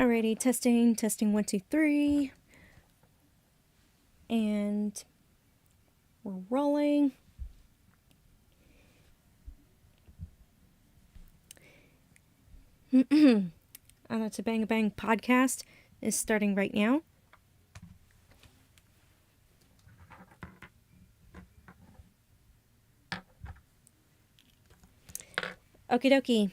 Alrighty, testing 1, 2, 3. And we're rolling. That's a Bang-A-Bang podcast is starting right now. Okie dokie.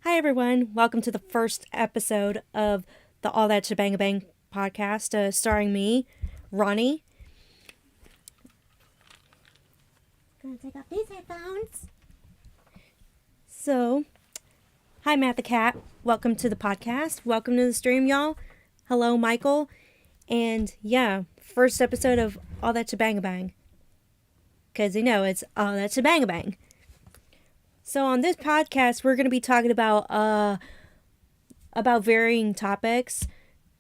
Hi everyone. Welcome to the first episode of the All That Shi-Banga-Bang podcast, starring me, Ronnie. Gonna take off these headphones. So, hi Matt the Cat. Welcome to the podcast. Welcome to the stream, y'all. Hello, Michael. And yeah, first episode of All That Shi-Banga-Bang. Because you know it's All That Shi-Banga-Bang. So on this podcast, we're going to be talking about varying topics.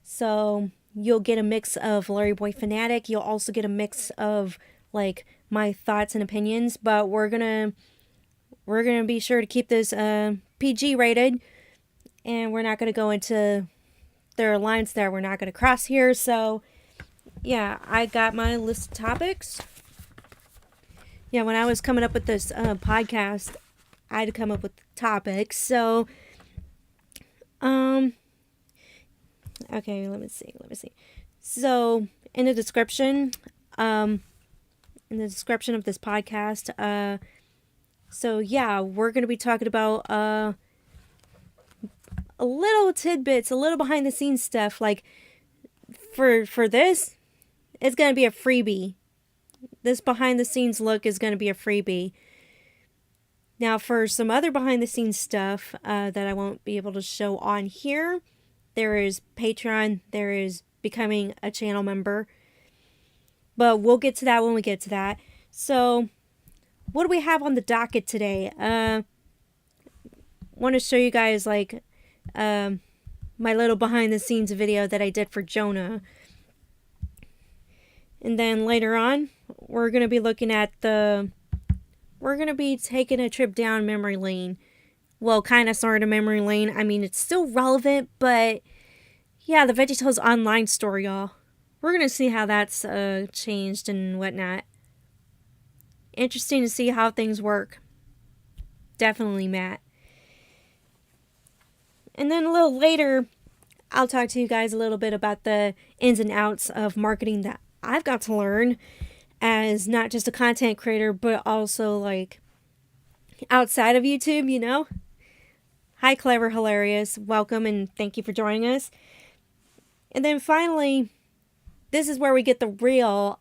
So you'll get a mix of LarryBoy Fanatic. You'll also get a mix of like my thoughts and opinions. But we're gonna be sure to keep this PG rated, and we're not gonna go into there are lines that we're not gonna cross here. So yeah, I got my list of topics. Yeah, when I was coming up with this podcast, I had to come up with topics. So, okay, let me see. So, in the description of this podcast, so yeah, we're going to be talking about, a little tidbits, a little behind the scenes stuff. Like, for this, it's going to be a freebie. This behind the scenes look is going to be a freebie. Now, for some other behind-the-scenes stuff that I won't be able to show on here, there is Patreon, there is becoming a channel member. But we'll get to that when we get to that. So, what do we have on the docket today? Want to show you guys, like, my little behind-the-scenes video that I did for Jonah. And then later on, we're going to be looking at we're going to be taking a trip down memory lane. Well, kind of, sort of memory lane. I mean, it's still relevant, but yeah, the VeggieTales online store, y'all. We're going to see how that's changed and whatnot. Interesting to see how things work. Definitely, Matt. And then a little later, I'll talk to you guys a little bit about the ins and outs of marketing that I've got to learn as not just a content creator, but also like outside of YouTube, you know. Hi, Clever Hilarious. Welcome and thank you for joining us. And then finally, this is where we get the real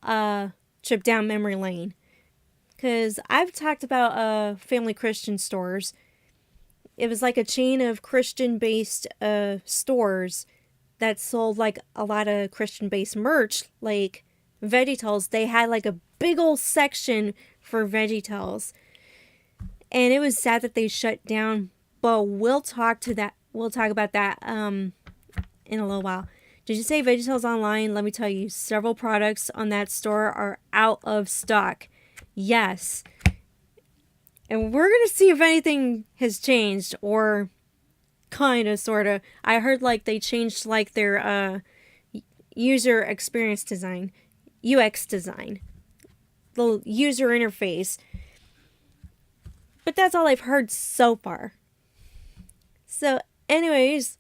trip down memory lane. Because I've talked about family Christian stores. It was like a chain of Christian-based stores that sold like a lot of Christian-based merch, like VeggieTales. They had like a big old section for VeggieTales, and it was sad that they shut down, but we'll talk about that in a little while. Did you say VeggieTales online? Let me tell you, several products on that store are out of stock. Yes, and we're gonna see if anything has changed, or kind of, sort of. I heard like they changed like their user experience design, UX design, the user interface. But that's all I've heard so far. So anyways,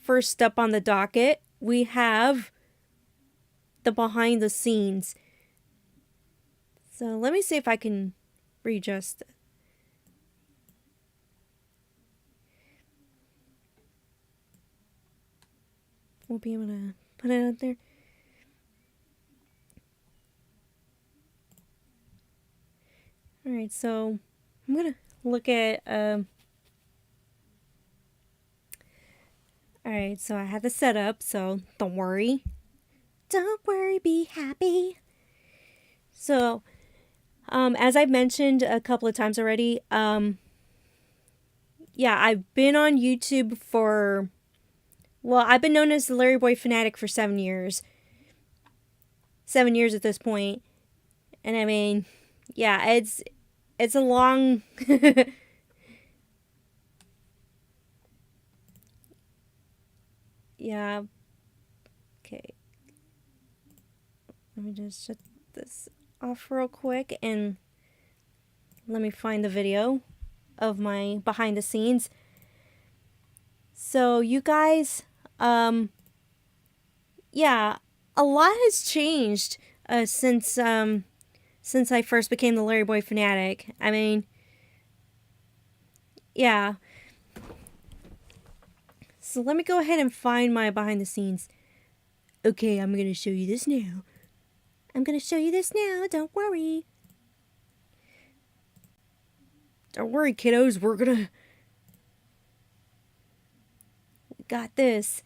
first up on the docket, we have the behind the scenes. So let me see if I can readjust it. We'll be able to put it out there. Alright, so I'm going to look at, alright, so I have the setup, so don't worry. Don't worry, be happy. So, as I've mentioned a couple of times already, yeah, I've been on YouTube for, well, I've been known as the LarryBoy Fanatic for 7 years. 7 years at this point. And I mean, yeah, it's a long Yeah. Okay. Let me just shut this off real quick and let me find the video of my behind the scenes. So you guys, yeah, a lot has changed since I first became the LarryBoy Fanatic. I mean, yeah. So let me go ahead and find my behind the scenes. Okay, I'm gonna show you this now. Don't worry. Don't worry, kiddos. We got this.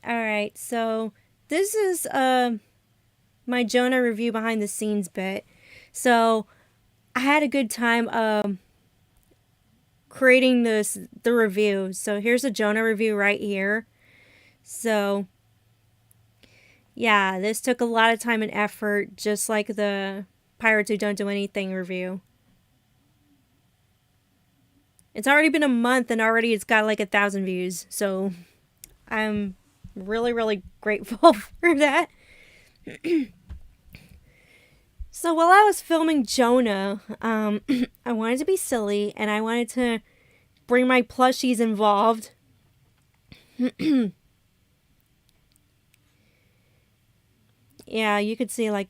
Alright, so this is my Jonah review behind the scenes bit. So I had a good time creating the review. So here's a Jonah review right here. So yeah, this took a lot of time and effort, just like the Pirates Who Don't Do Anything review. It's already been a month and already it's got like 1,000 views. So I'm really, really grateful for that. So while I was filming Jonah, I wanted to be silly and I wanted to bring my plushies involved. Yeah, you could see like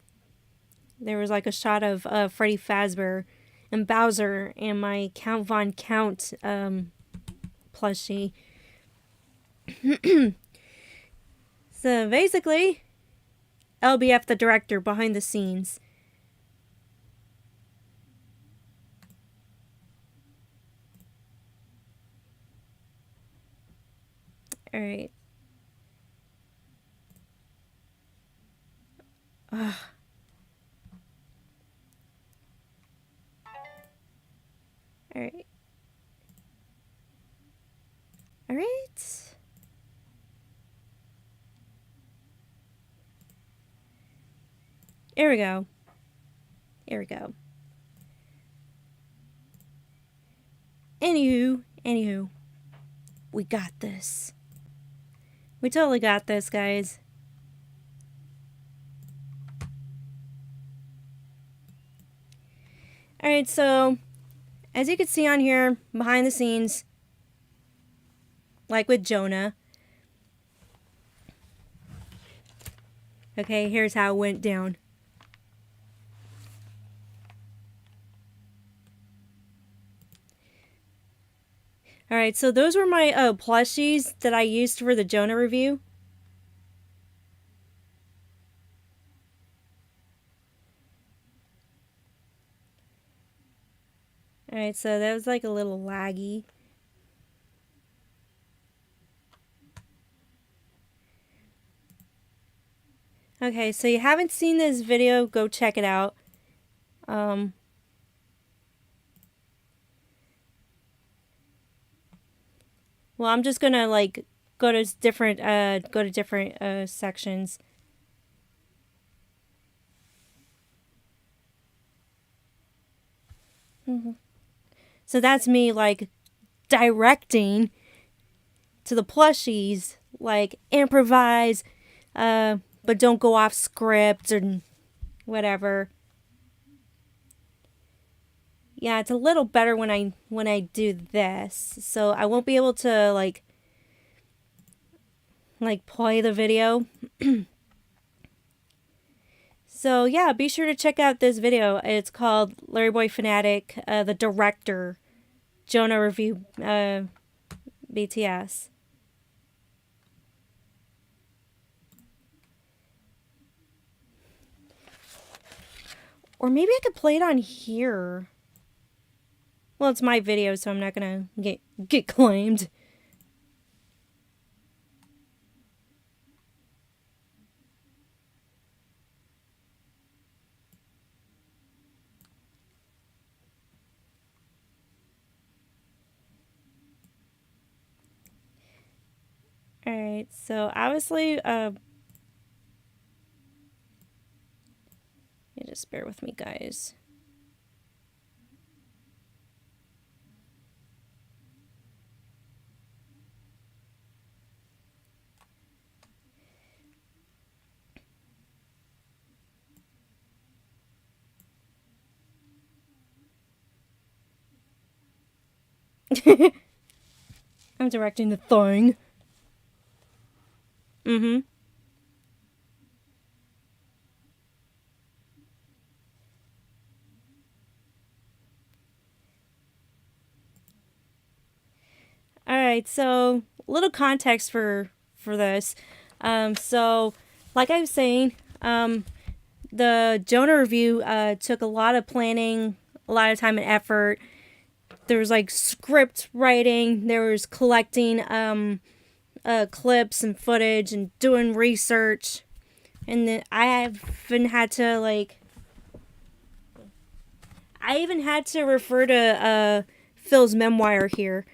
there was like a shot of Freddy Fazbear and Bowser and my Count Von Count plushie. So basically, LBF the director behind the scenes. Alright. Alright. Alright. Here we go. Here we go. Anywho. We got this. We totally got this, guys. Alright, so as you can see on here, behind the scenes, like with Jonah. Okay, here's how it went down. Alright, so those were my plushies that I used for the Jonah review. Alright, so that was like a little laggy. Okay, so you haven't seen this video, go check it out. Well, I'm just gonna like go to different sections. So that's me like directing to the plushies, like improvise, but don't go off script or whatever. Yeah, it's a little better when I do this. So I won't be able to like play the video. So yeah, be sure to check out this video. It's called LarryBoyFanatic, the director, Jonah review, BTS. Or maybe I could play it on here. Well, it's my video, so I'm not gonna get claimed. Alright, so obviously, you just bear with me, guys. I'm directing the thing. Mm-hmm. Alright, so little context for this. So like I was saying, the Jonah review took a lot of planning, a lot of time and effort. There was like script writing, there was collecting clips and footage and doing research. And then I even had to refer to Phil's memoir here.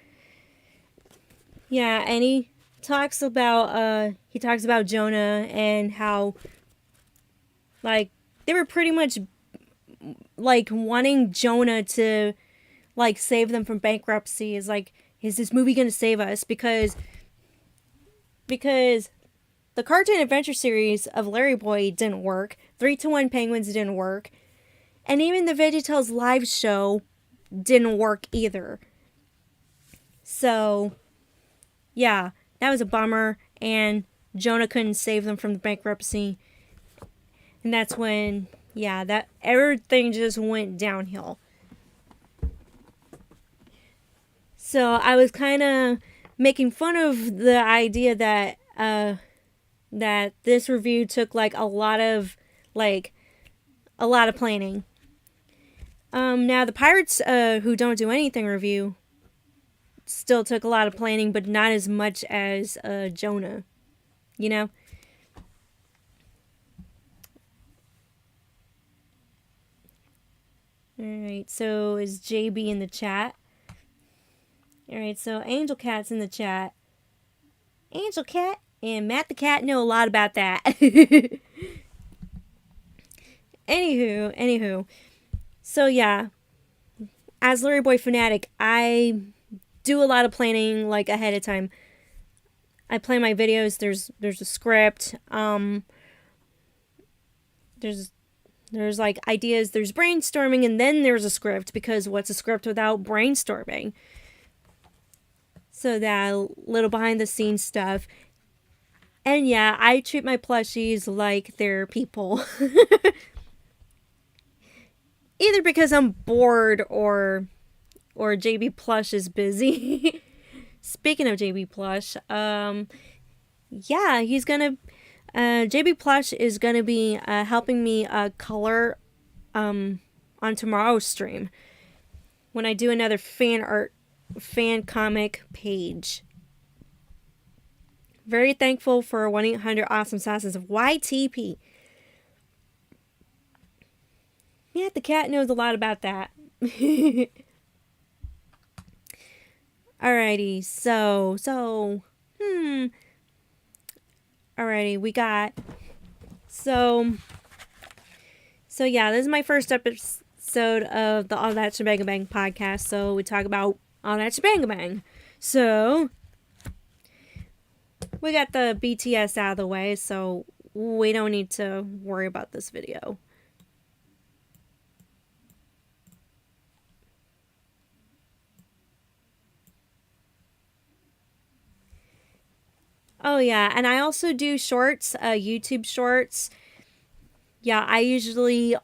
Yeah, and he talks about Jonah and how like they were pretty much like wanting Jonah to like save them from bankruptcy. Is this movie gonna save us? Because the cartoon adventure series of LarryBoy didn't work. 3-2-1 Penguins didn't work. And even the VeggieTales live show didn't work either. So, yeah, that was a bummer. And Jonah couldn't save them from the bankruptcy. And that's when, yeah, that everything just went downhill. So I was kind of making fun of the idea that that this review took like a lot of planning. Now the Pirates Who Don't Do Anything review still took a lot of planning, but not as much as Jonah, you know? Alright, so is JB in the chat? Alright, so Angel Cat's in the chat. Angel Cat and Matt the Cat know a lot about that. Anywho. So yeah, as LarryBoy Fanatic, I do a lot of planning like ahead of time. I plan my videos. There's a script. There's like ideas. There's brainstorming, and then there's a script, because what's a script without brainstorming? So that little behind the scenes stuff. And yeah, I treat my plushies like they're people. Either because I'm bored or JB Plush is busy. Speaking of JB Plush, yeah, he's gonna JB Plush is gonna be helping me color on tomorrow's stream when I do another fan comic page. Very thankful for 1-800 Awesome Sauces of YTP. Yeah, the cat knows a lot about that. Alrighty, so alrighty, we got so yeah, this is my first episode of the All That Shi-Banga-Bang podcast. So we talk about All That Shi-Banga-Bang. So we got the BTS out of the way, so we don't need to worry about this video. Oh yeah, and I also do shorts, YouTube shorts. Yeah, I usually,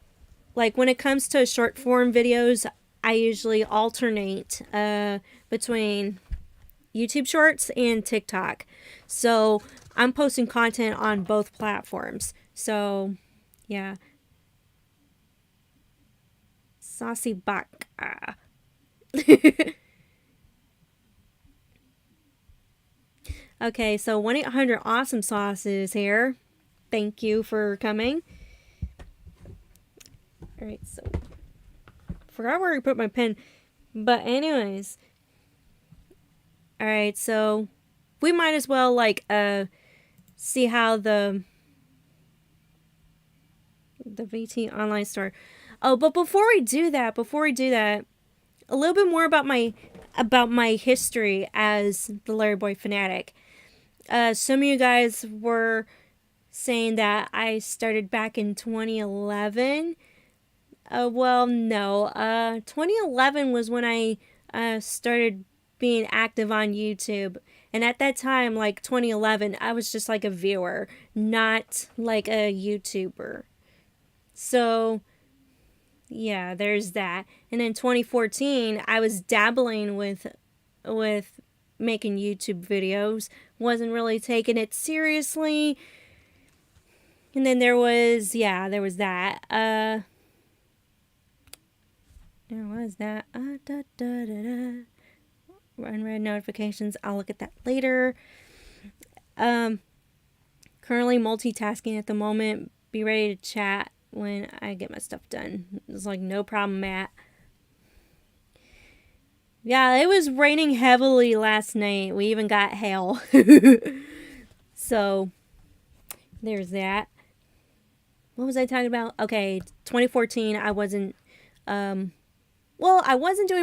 like when it comes to short form videos, I usually alternate between YouTube shorts and TikTok. So I'm posting content on both platforms. So yeah. Saucy baka. Okay, so 1-800 Awesome Sauce is here. Thank you for coming. Alright, so forgot where I put my pen. But anyways. Alright, so we might as well like see how the VT online store. Oh, but before we do that, a little bit more about my history as the LarryBoy Fanatic. Some of you guys were saying that I started back in 2011. Well, no. 2011 was when I started being active on YouTube. And at that time, like 2011, I was just like a viewer, not like a YouTuber. So, yeah, there's that. And in 2014, I was dabbling with making YouTube videos. Wasn't really taking it seriously. And then there was that. There was that. Unread notifications. I'll look at that later. Currently multitasking at the moment. Be ready to chat when I get my stuff done. It's like no problem, Matt. Yeah, it was raining heavily last night. We even got hail. So, there's that. What was I talking about? Okay, 2014, I wasn't doing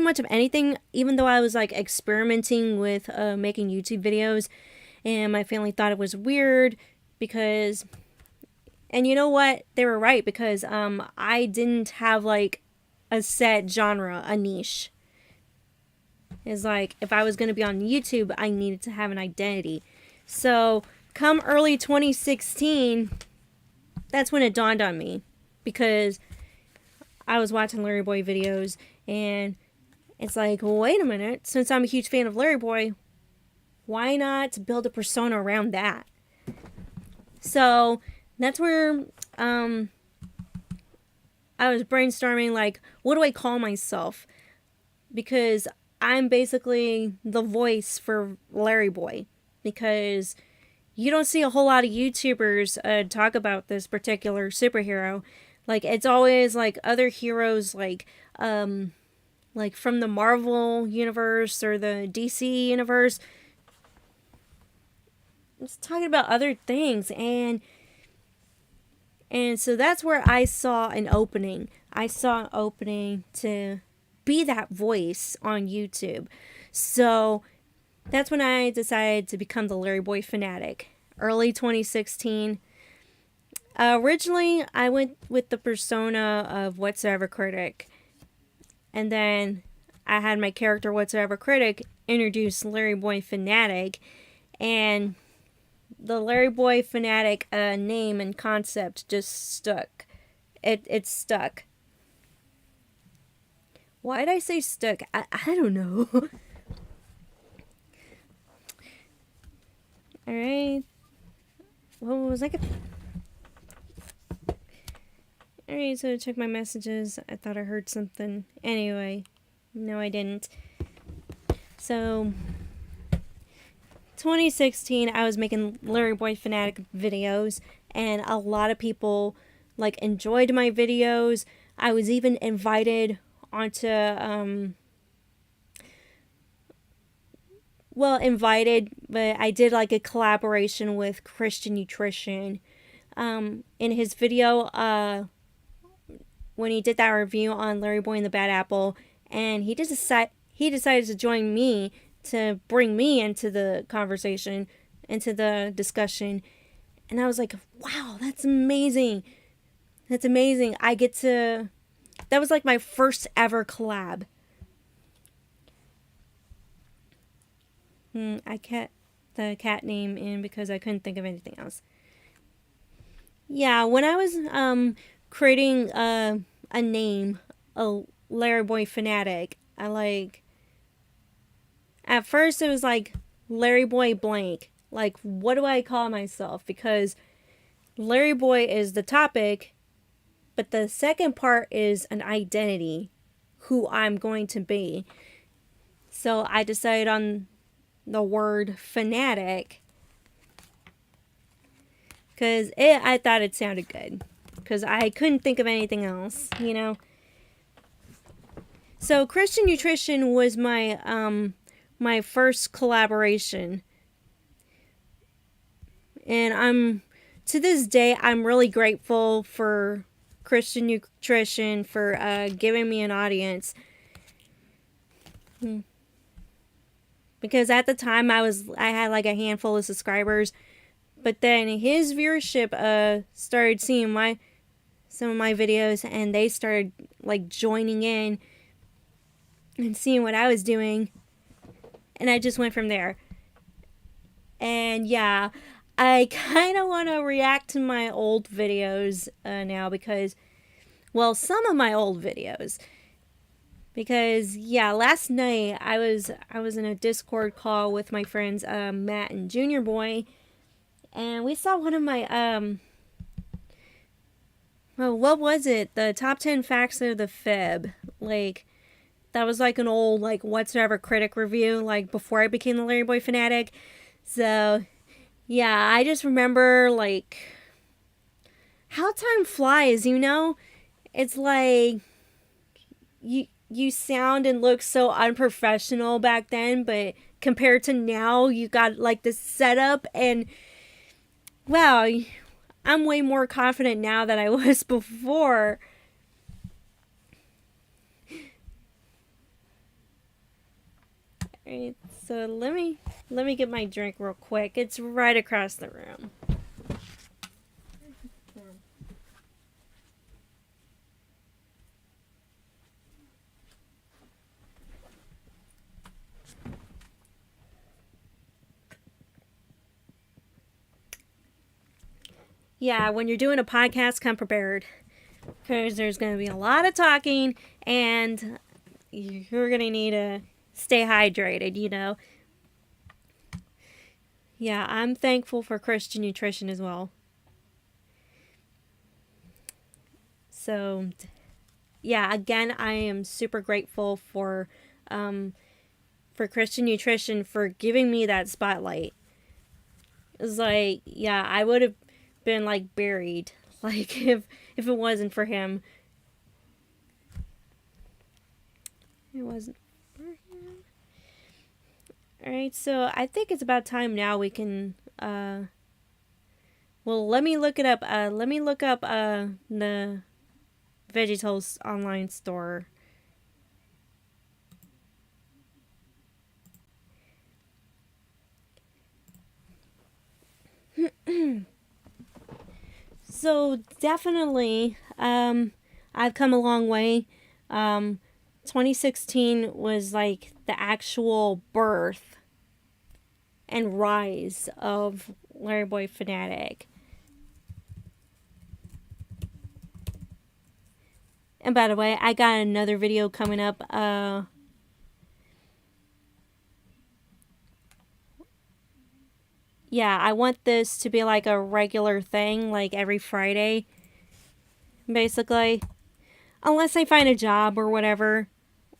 much of anything, even though I was like experimenting with making YouTube videos, and my family thought it was weird because, and you know what? They were right, because I didn't have like a set genre, a niche. It's like if I was going to be on YouTube, I needed to have an identity. So, come early 2016, that's when it dawned on me, because I was watching LarryBoy videos, and it's like, wait a minute, since I'm a huge fan of LarryBoy, why not build a persona around that? So that's where I was brainstorming, like, what do I call myself? Because I'm basically the voice for LarryBoy, because you don't see a whole lot of YouTubers talk about this particular superhero. Like, it's always like other heroes, like from the Marvel universe or the DC universe. It's talking about other things, and so that's where I saw an opening. I saw an opening to be that voice on YouTube. So that's when I decided to become the LarryBoy Fanatic. Early 2016. Originally, I went with the persona of Whatsoever Critic. And then I had my character Whatsoever Critic introduce LarryBoy Fanatic. And the LarryBoy Fanatic name and concept just stuck. It stuck. Why did I say stuck? I don't know. Alright. What was I gonna... Alright, so check my messages. I thought I heard something. Anyway, no I didn't. So, 2016, I was making LarryBoy Fanatic videos, and a lot of people like enjoyed my videos. I was even invited onto but I did like a collaboration with Christian Nutrition. In his video, when he did that review on LarryBoy and the Bad Apple, and he decided to join me to bring me into the conversation, into the discussion. And I was like, wow, that's amazing. That's amazing. That was like my first ever collab. I kept the cat name in because I couldn't think of anything else. Yeah, when I was creating a name, a LarryBoy Fanatic, at first it was like LarryBoy blank. Like, what do I call myself? Because LarryBoy is the topic, but the second part is an identity, who I'm going to be. So I decided on the word fanatic because I thought it sounded good, because I couldn't think of anything else, you know. So Christian Nutrition was my my first collaboration, and to this day I'm really grateful for Christian Nutrition for giving me an audience. Because at the time I had like a handful of subscribers, but then his viewership started seeing some of my videos, and they started like joining in and seeing what I was doing. and I just went from there. And yeah, I kind of want to react to my old videos now because, well, some of my old videos. Because yeah, last night I was in a Discord call with my friends Matt and Junior Boy, and we saw one of my well, what was it? The top 10 facts of the Feb. Like, that was like an old like whatsoever critic review, like before I became the Larry Boy fanatic. So yeah, I just remember like how time flies, you know? It's like you sound and look so unprofessional back then, but compared to now, you got like this setup, and wow, I'm way more confident now than I was before. Alright, so let me get my drink real quick. It's right across the room. Yeah, when you're doing a podcast, come prepared. Because there's going to be a lot of talking, and you're going to need to stay hydrated, you know. Yeah, I'm thankful for Christian nutrition as well. So, yeah, again, I am super grateful for Christian nutrition for giving me that spotlight. It's like, yeah, I would have been like buried, like if it wasn't for him. It wasn't for him. All right, so I think it's about time now we can. Well, let me look it up. Let me look up the VeggieTales online store. So definitely, I've come a long way. 2016 was like the actual birth and rise of LarryBoyFanatic. And by the way, I got another video coming up. Yeah, I want this to be like a regular thing, like every Friday, basically. Unless I find a job or whatever,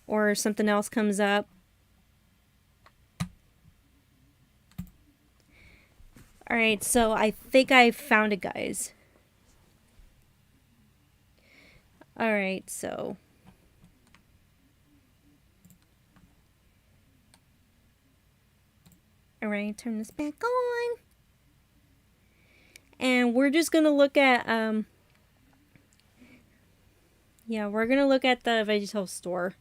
or something else comes up. Alright, so I think I found it, guys. Alright, so. Alright, turn this back on. And we're just gonna look at, yeah, we're gonna look at the VeggieTales store.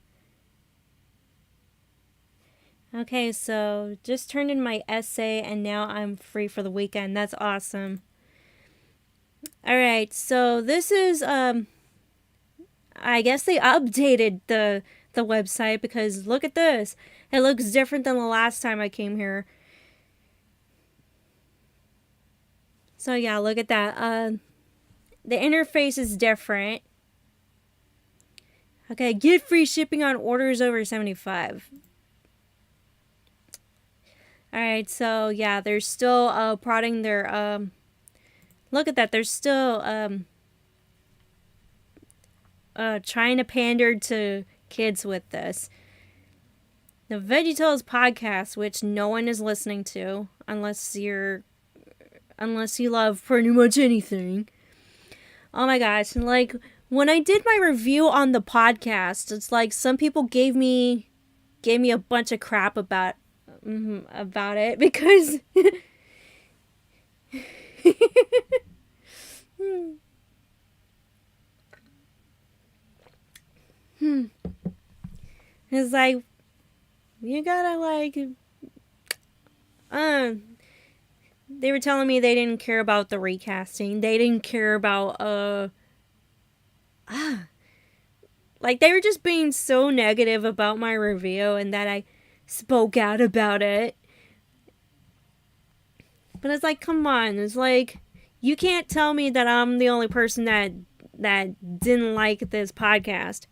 Okay, so just turned in my essay and now I'm free for the weekend. That's awesome. Alright, so this is, I guess they updated the website because look at this. It looks different than the last time I came here. So yeah, look at that. The interface is different. Okay, get free shipping on orders over 75. Alright, so yeah, they're still prodding their look at that, they're still trying to pander to kids with this. The VeggieTales podcast, which no one is listening to unless you love pretty much anything. Oh my gosh, and like when I did my review on the podcast, it's like some people gave me a bunch of crap about it because it's like you gotta like they were telling me they didn't care about the recasting. They didn't care about like they were just being so negative about my review, and that I spoke out about it. But it's like, come on. It's like, you can't tell me that I'm the only person that didn't like this podcast.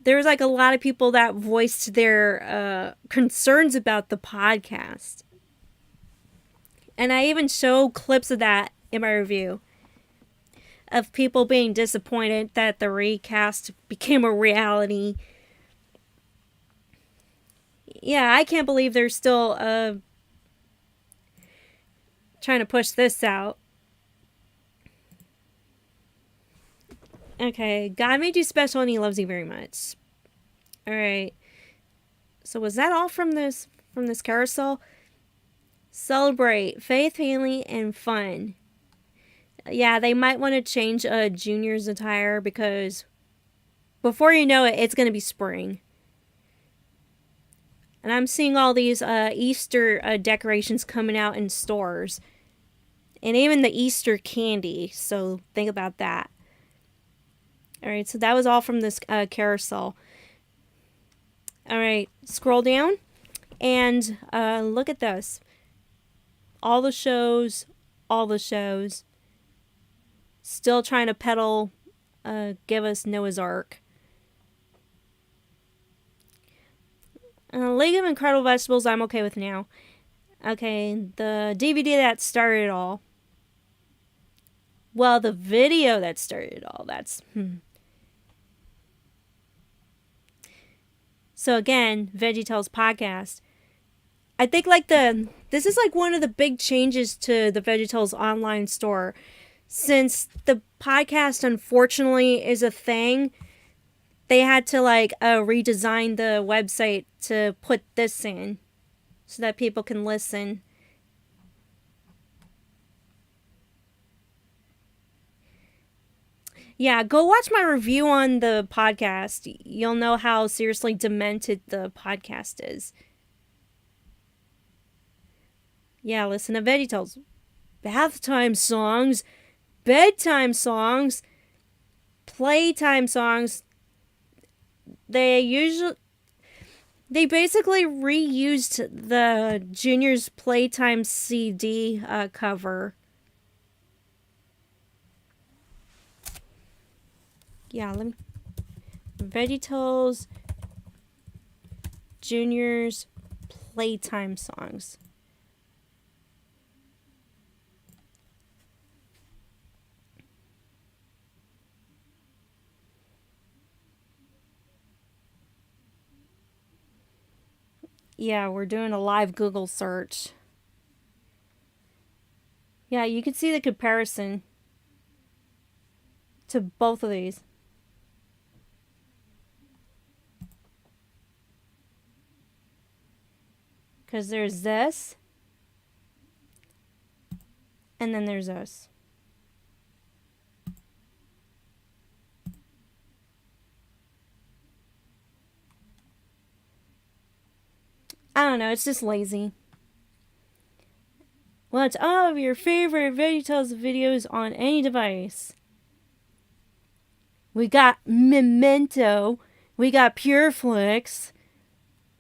There was like a lot of people that voiced their concerns about the podcast. And I even show clips of that in my review. Of people being disappointed that the recast became a reality. Yeah, I can't believe they're still trying to push this out. Okay, God made you special and he loves you very much. Alright. So was that all from this carousel? Celebrate faith, family, and fun. Yeah, they might want to change Junior's attire because before you know it, it's going to be spring. And I'm seeing all these Easter decorations coming out in stores. And even the Easter candy. So think about that. Alright, so that was all from this carousel. Alright, scroll down. And look at this. All the shows. Still trying to peddle, give us Noah's Ark. League of Incredible Vegetables, I'm okay with now. Okay, the DVD that started it all. Well, the video that started it all, that's... So again, VeggieTales podcast. I think like this is like one of the big changes to the VeggieTales online store. Since the podcast unfortunately is a thing, they had to like redesign the website to put this in so that people can listen. Yeah, go watch my review on the podcast. You'll know how seriously demented the podcast is. Yeah, listen to VeggieTales. Bath time songs, bedtime songs, playtime songs. They basically reused the Junior's Playtime CD cover. Yeah, let me... VeggieTales Junior's Playtime songs. Yeah, we're doing a live Google search. Yeah, you can see the comparison to both of these. Because there's this. And then there's this. I don't know, it's just lazy. Watch all of your favorite VeggieTales videos on any device. We got Memento. We got Pureflix,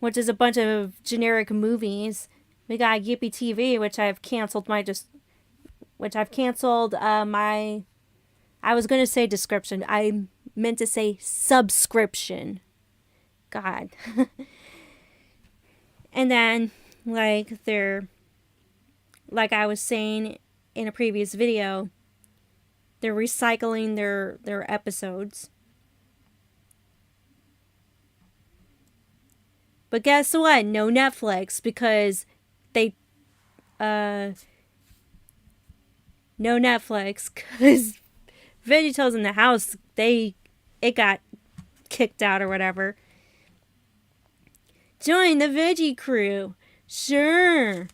which is a bunch of generic movies. We got Yippee TV, which I've canceled my I was going to say description. I meant to say subscription. God. And then, like I was saying in a previous video, they're recycling their episodes. But guess what? No Netflix, because they no Netflix, because VeggieTales in the House, it got kicked out or whatever. Join the Veggie Crew. Sure.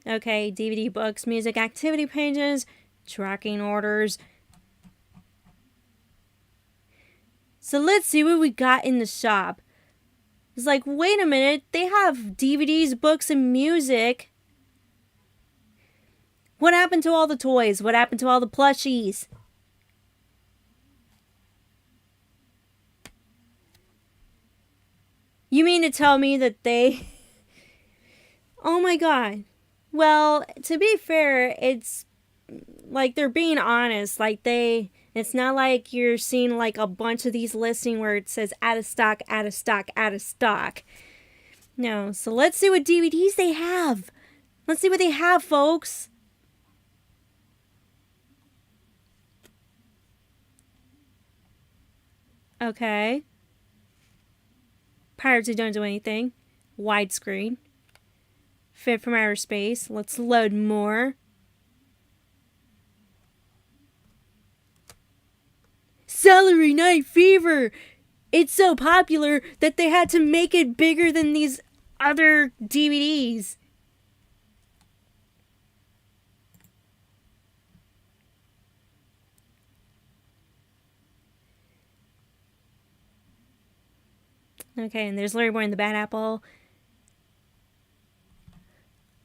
Okay, DVD, books, music, activity pages, tracking orders. So let's see what we got in the shop. It's like, wait a minute, they have DVDs, books, and music. What happened to all the toys? What happened to all the plushies? to tell me that they... Oh my god. Well, to be fair, it's like they're being honest. Like it's not like you're seeing like a bunch of these listing where it says out of stock, out of stock, out of stock. No, so let's see what DVDs they have. Let's see what they have, folks. Okay. Pirates Who Don't Do Anything. Widescreen. Fit from Outer Space. Let's load more. Celery Night Fever! It's so popular that they had to make it bigger than these other DVDs. Okay, and there's LarryBoy and the Bad Apple.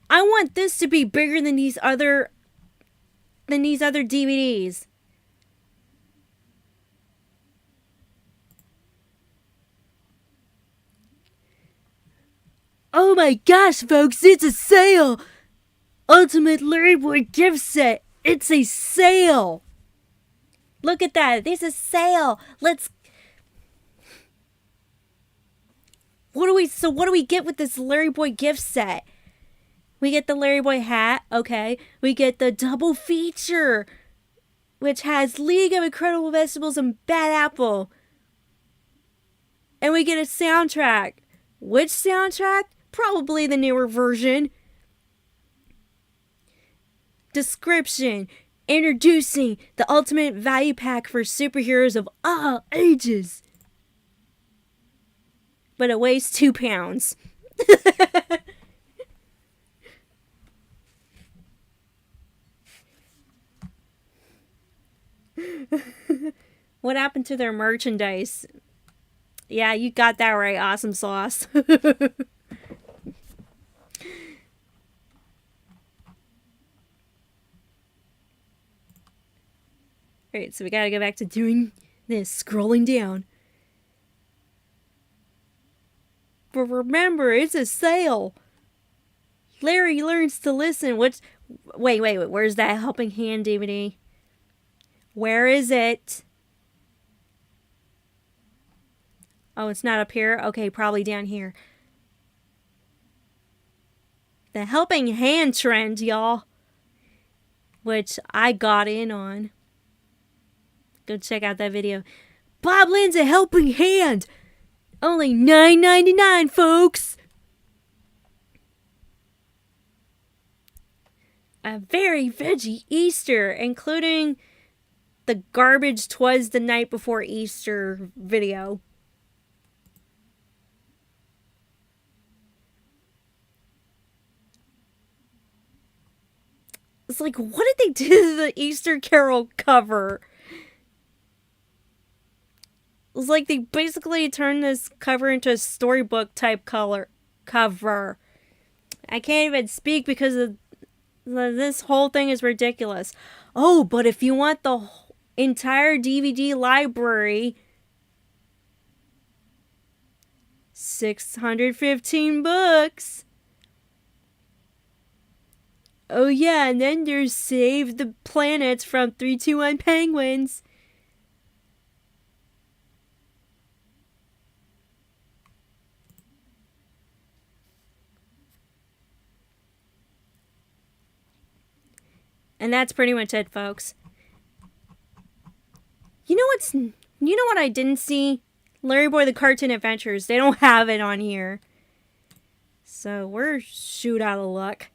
I want this to be bigger than these other DVDs. Oh my gosh, folks, it's a sale! Ultimate LarryBoy gift set. It's a sale. Look at that. There's a sale. Let's... What do we get with this LarryBoy gift set? We get the LarryBoy hat, okay. We get the double feature, which has League of Incredible Vegetables and Bad Apple. And we get a soundtrack. Which soundtrack? Probably the newer version. Description. Introducing the ultimate value pack for superheroes of all ages. But it weighs 2 pounds. What happened to their merchandise? Yeah, you got that right, Awesome Sauce. Alright, so we gotta go back to doing this, scrolling down. But remember, it's a sale. Larry learns to listen. Wait, where's that Helping Hand DVD? Where is it? Oh, it's not up here? Okay, probably down here. The Helping Hand trend, y'all. Which I got in on. Go check out that video. Bob Lynn's A Helping Hand! Only $9.99, folks! A very veggie Easter, including the garbage 'Twas the Night Before Easter video. It's like, what did they do to the Easter Carol cover? It's like they basically turned this cover into a storybook type cover. I can't even speak because of this whole thing is ridiculous. Oh, but if you want the entire DVD library, $615. Oh yeah, and then there's Save the Planets from 321 Penguins. And that's pretty much it, folks. You know what I didn't see? LarryBoy the Cartoon Adventures. They don't have it on here. So we're shoot out of luck.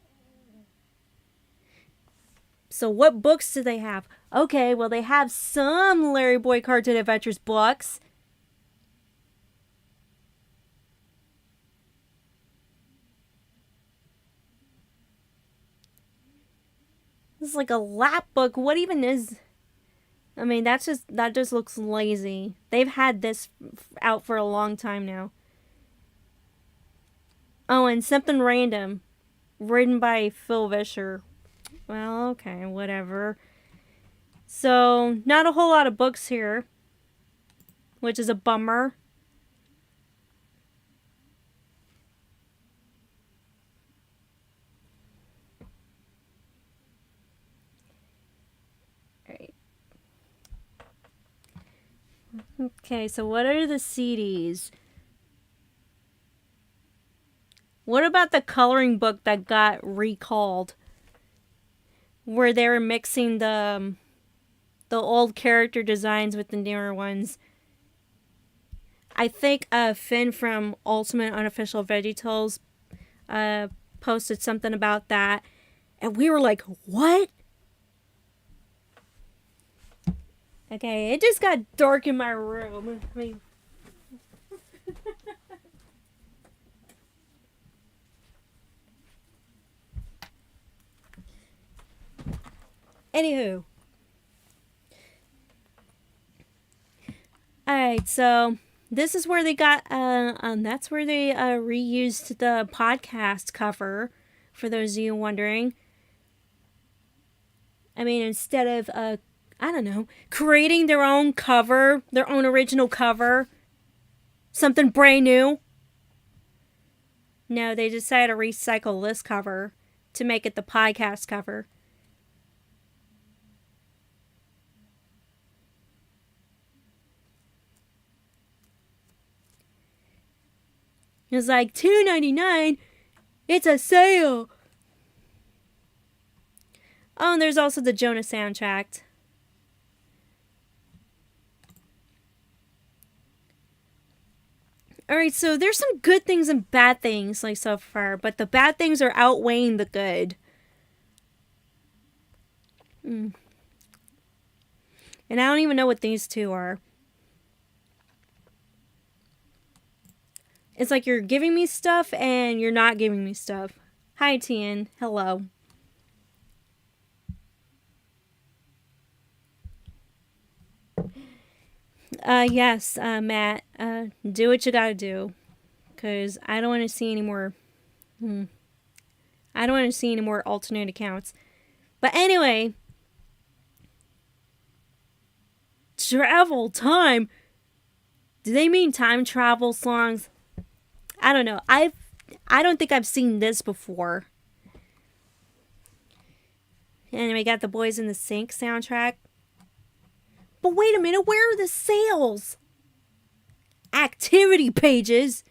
So what books do they have? Okay, well they have some LarryBoy Cartoon Adventures books. This is like a lap book. What even is... I mean, that just looks lazy. They've had this out for a long time now. Oh, and Something Random. Written by Phil Vischer. Well, okay, whatever. So, not a whole lot of books here. Which is a bummer. Okay, so what are the CDs? What about the coloring book that got recalled? Where they were mixing the old character designs with the newer ones. I think Finn from Ultimate Unofficial VeggieTales posted something about that. And we were like, what? Okay, it just got dark in my room. I mean... Anywho. Alright, so this is where they got, that's where they reused the podcast cover, for those of you wondering. I mean, instead of, I don't know, creating their own cover, their own original cover, something brand new. No, they decided to recycle this cover to make it the podcast cover. It's like $2.99. It's a sale. Oh, and there's also the Jonah soundtrack. Alright, so there's some good things and bad things like so far, but the bad things are outweighing the good. And I don't even know what these two are. It's like you're giving me stuff and you're not giving me stuff. Hi, Tien. Hello. Yes, Matt. Do what you gotta do. Because I don't want to see any more... I don't want to see any more alternate accounts. But anyway... Travel time? Do they mean time travel songs? I don't know. I don't think I've seen this before. And we got the Boys in the Sink soundtrack. But wait a minute, where are the sales? Activity pages?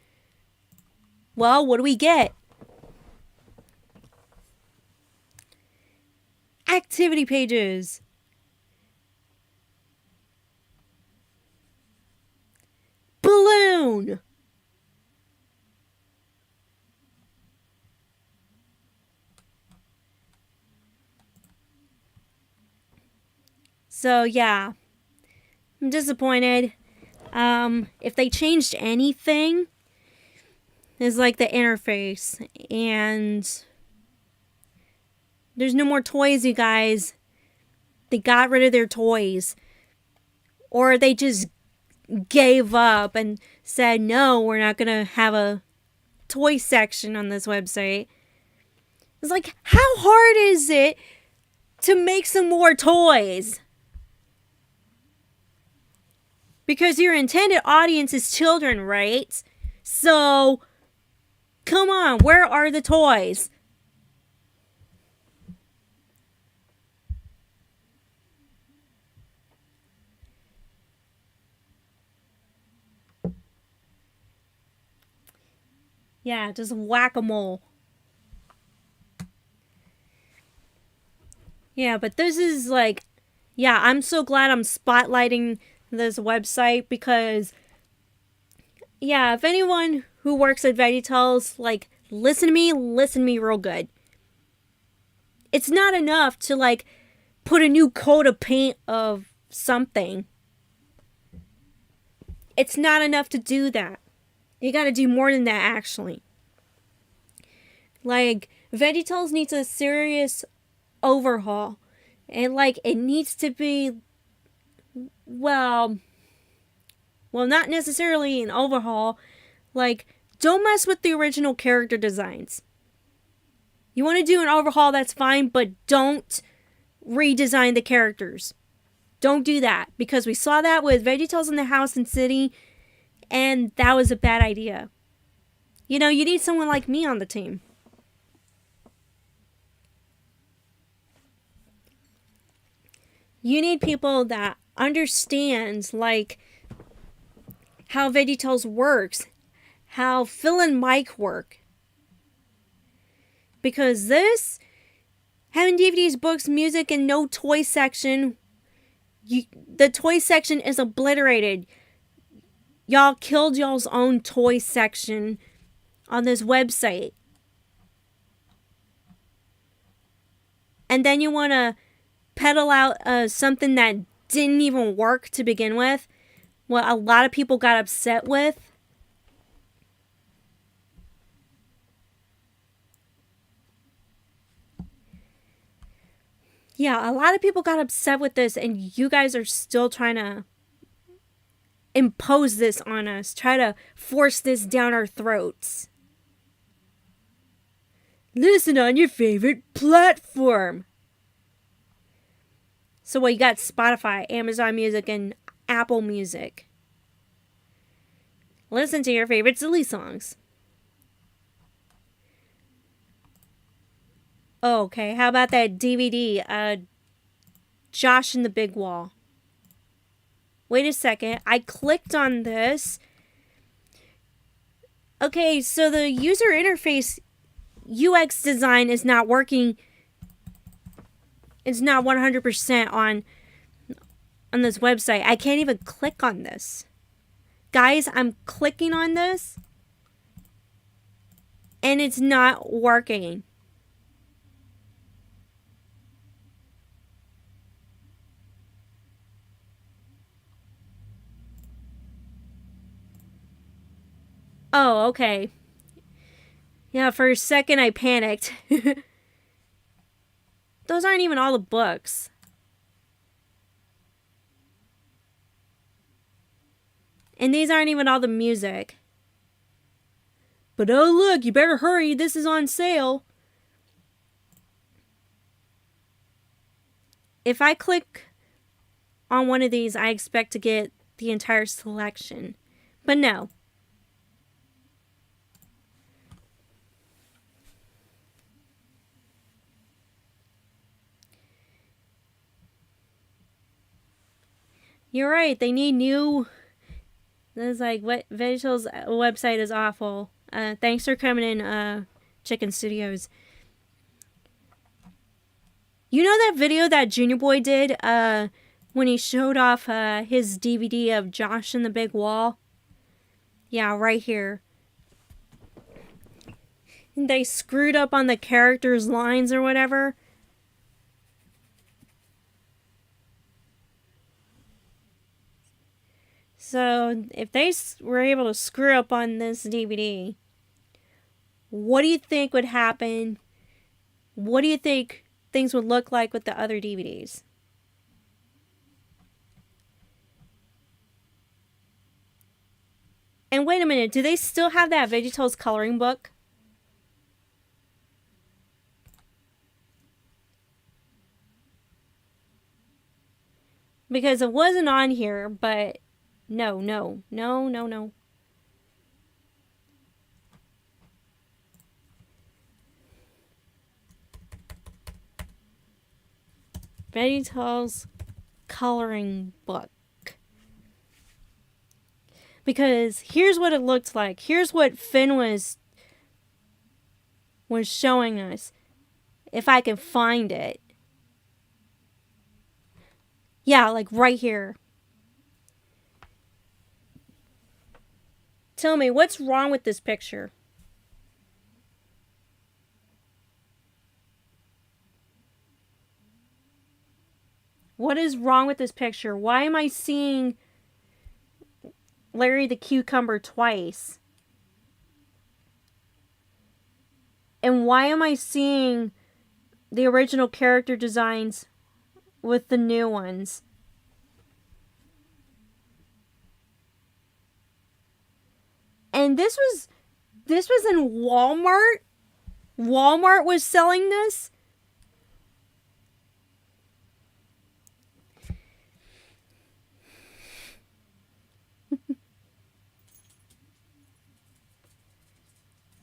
Well, what do we get? Activity pages. Balloon. So, yeah. I'm disappointed. If they changed anything, it's like the interface. And there's no more toys, you guys. They got rid of their toys. Or they just gave up and said, no, we're not going to have a toy section on this website. It's like, how hard is it to make some more toys? Because your intended audience is children, right? So, come on, where are the toys? Yeah, just whack-a-mole. Yeah, but this is like... Yeah, I'm so glad I'm spotlighting this website because... Yeah, if anyone who works at VeggieTales, like, listen to me real good. It's not enough to, like, put a new coat of paint of something. It's not enough to do that. You gotta do more than that, actually. Like, VeggieTales needs a serious overhaul. And, like, it needs to be... Well, not necessarily an overhaul. Like, don't mess with the original character designs. You want to do an overhaul, that's fine, but don't redesign the characters. Don't do that. Because we saw that with VeggieTales in the House and City, and that was a bad idea. You know, you need someone like me on the team. You need people that understand, like, how VeggieTales works, how Phil and Mike work. Because this, having DVDs, books, music, and no toy section, the toy section is obliterated. Y'all killed y'all's own toy section on this website. And then you want to peddle out something that didn't even work to begin with. What a lot of people got upset with. Yeah, a lot of people got upset with this, and you guys are still trying to impose this on us. Try to force this down our throats. Listen on your favorite platform. So what, you got Spotify, Amazon Music, and Apple Music. Listen to your favorite silly songs. Okay, how about that DVD, Josh and the Big Wall? Wait a second, I clicked on this. Okay, so the user interface UX design is not working. It's not 100% on this website. I can't even click on this. Guys, I'm clicking on this and it's not working. Oh, okay. Yeah, for a second I panicked. Those aren't even all the books. And these aren't even all the music. But oh look, you better hurry, this is on sale. If I click on one of these, I expect to get the entire selection. But no. You're right, they need new... It's like, what? VeggieTales website is awful. Thanks for coming in, Chicken Studios. You know that video that Junior Boy did when he showed off his DVD of Josh and the Big Wall? Yeah, right here. And they screwed up on the characters' lines or whatever. So, if they were able to screw up on this DVD, what do you think would happen? What do you think things would look like with the other DVDs? And wait a minute, do they still have that VeggieTales coloring book? Because it wasn't on here, but... No. VeggieTales coloring book. Because here's what it looked like. Here's what Finn was showing us. If I can find it. Yeah, like right here. Tell me, what's wrong with this picture? What is wrong with this picture? Why am I seeing Larry the Cucumber twice? And why am I seeing the original character designs with the new ones? And this was in Walmart. Walmart was selling this.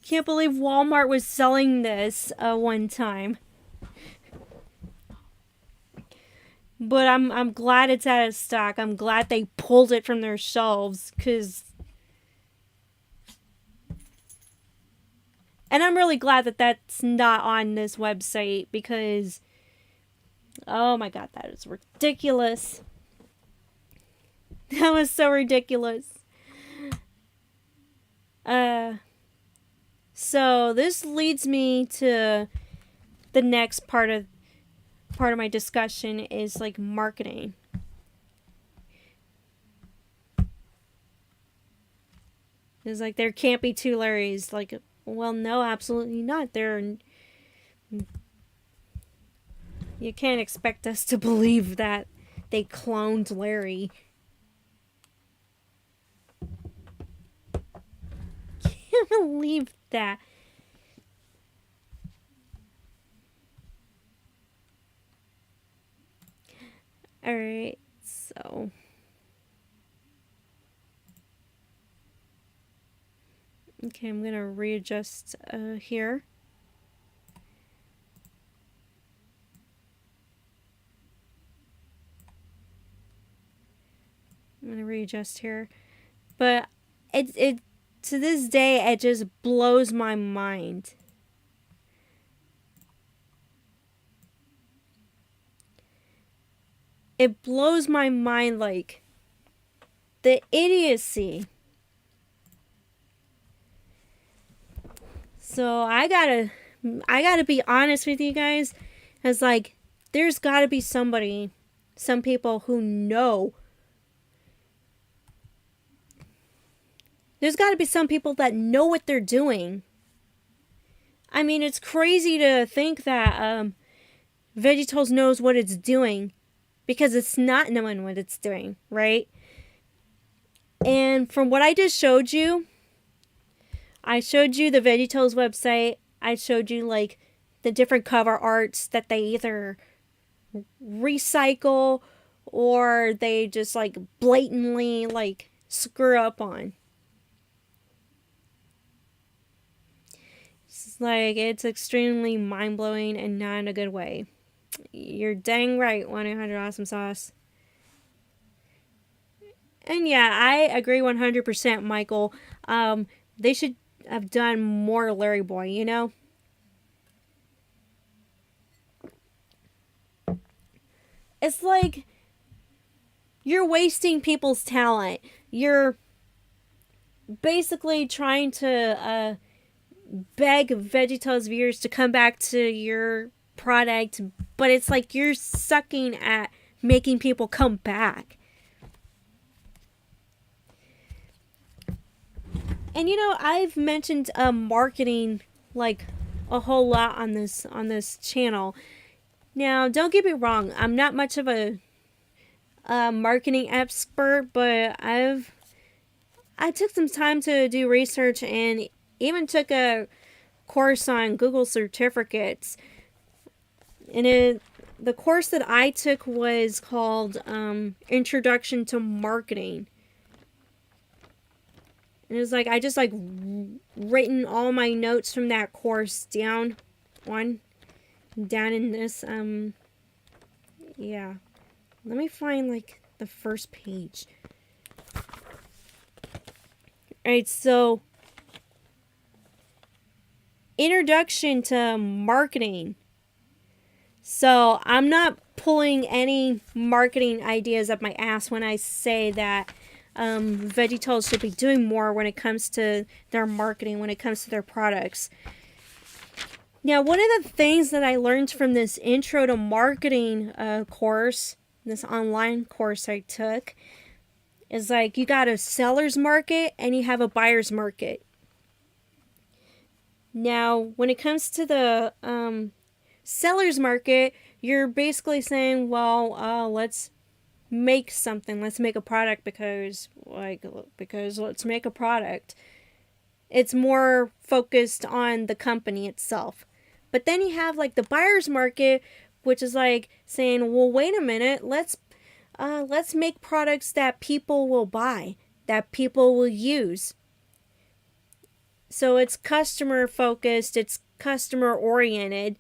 Can't believe Walmart was selling this one time. But I'm glad it's out of stock. I'm glad they pulled it from their shelves, because And I'm really glad that that's not on this website because, oh my god, that is ridiculous. That was so ridiculous. So this leads me to the next part of my discussion is like marketing. It's like there can't be two Larrys. Like, well, no, absolutely not. You can't expect us to believe that they cloned Larry. Can't believe that. Alright, so. Okay, I'm gonna readjust here. I'm gonna readjust here. But it to this day it just blows my mind. It blows my mind, like the idiocy. So I gotta be honest with you guys. It's like there's gotta be some people who know. There's gotta be some people that know what they're doing. I mean, it's crazy to think that VeggieTales knows what it's doing because it's not knowing what it's doing, right? And from what I just showed you, I showed you the VeggieTales website. I showed you like the different cover arts that they either recycle or they just like blatantly like screw up on. It's like it's extremely mind-blowing and not in a good way. You're dang right, 1-800-AWESOME SAUCE. And yeah, I agree 100%, Michael. They should have done more LarryBoy, you know? It's like you're wasting people's talent. You're basically trying to beg VeggieTales viewers to come back to your product, but it's like you're sucking at making people come back. And you know, I've mentioned marketing like a whole lot on this channel. Now, don't get me wrong, I'm not much of a marketing expert, but I took some time to do research and even took a course on Google certificates. And the course that I took was called Introduction to Marketing. And it was like I just like written all my notes from that course down in this yeah. Let me find like the first page. Alright, so Introduction to Marketing. So I'm not pulling any marketing ideas up my ass when I say that VeggieTales should be doing more when it comes to their marketing, when it comes to their products. Now, one of the things that I learned from this Intro to Marketing course, this online course I took, is like you got a seller's market and you have a buyer's market. Now, when it comes to the seller's market, you're basically saying, well, let's make something. Let's make a product because let's make a product. It's more focused on the company itself. But then you have like the buyer's market, which is like saying, well, wait a minute, let's make products that people will buy, that people will use. So it's customer focused, it's customer oriented.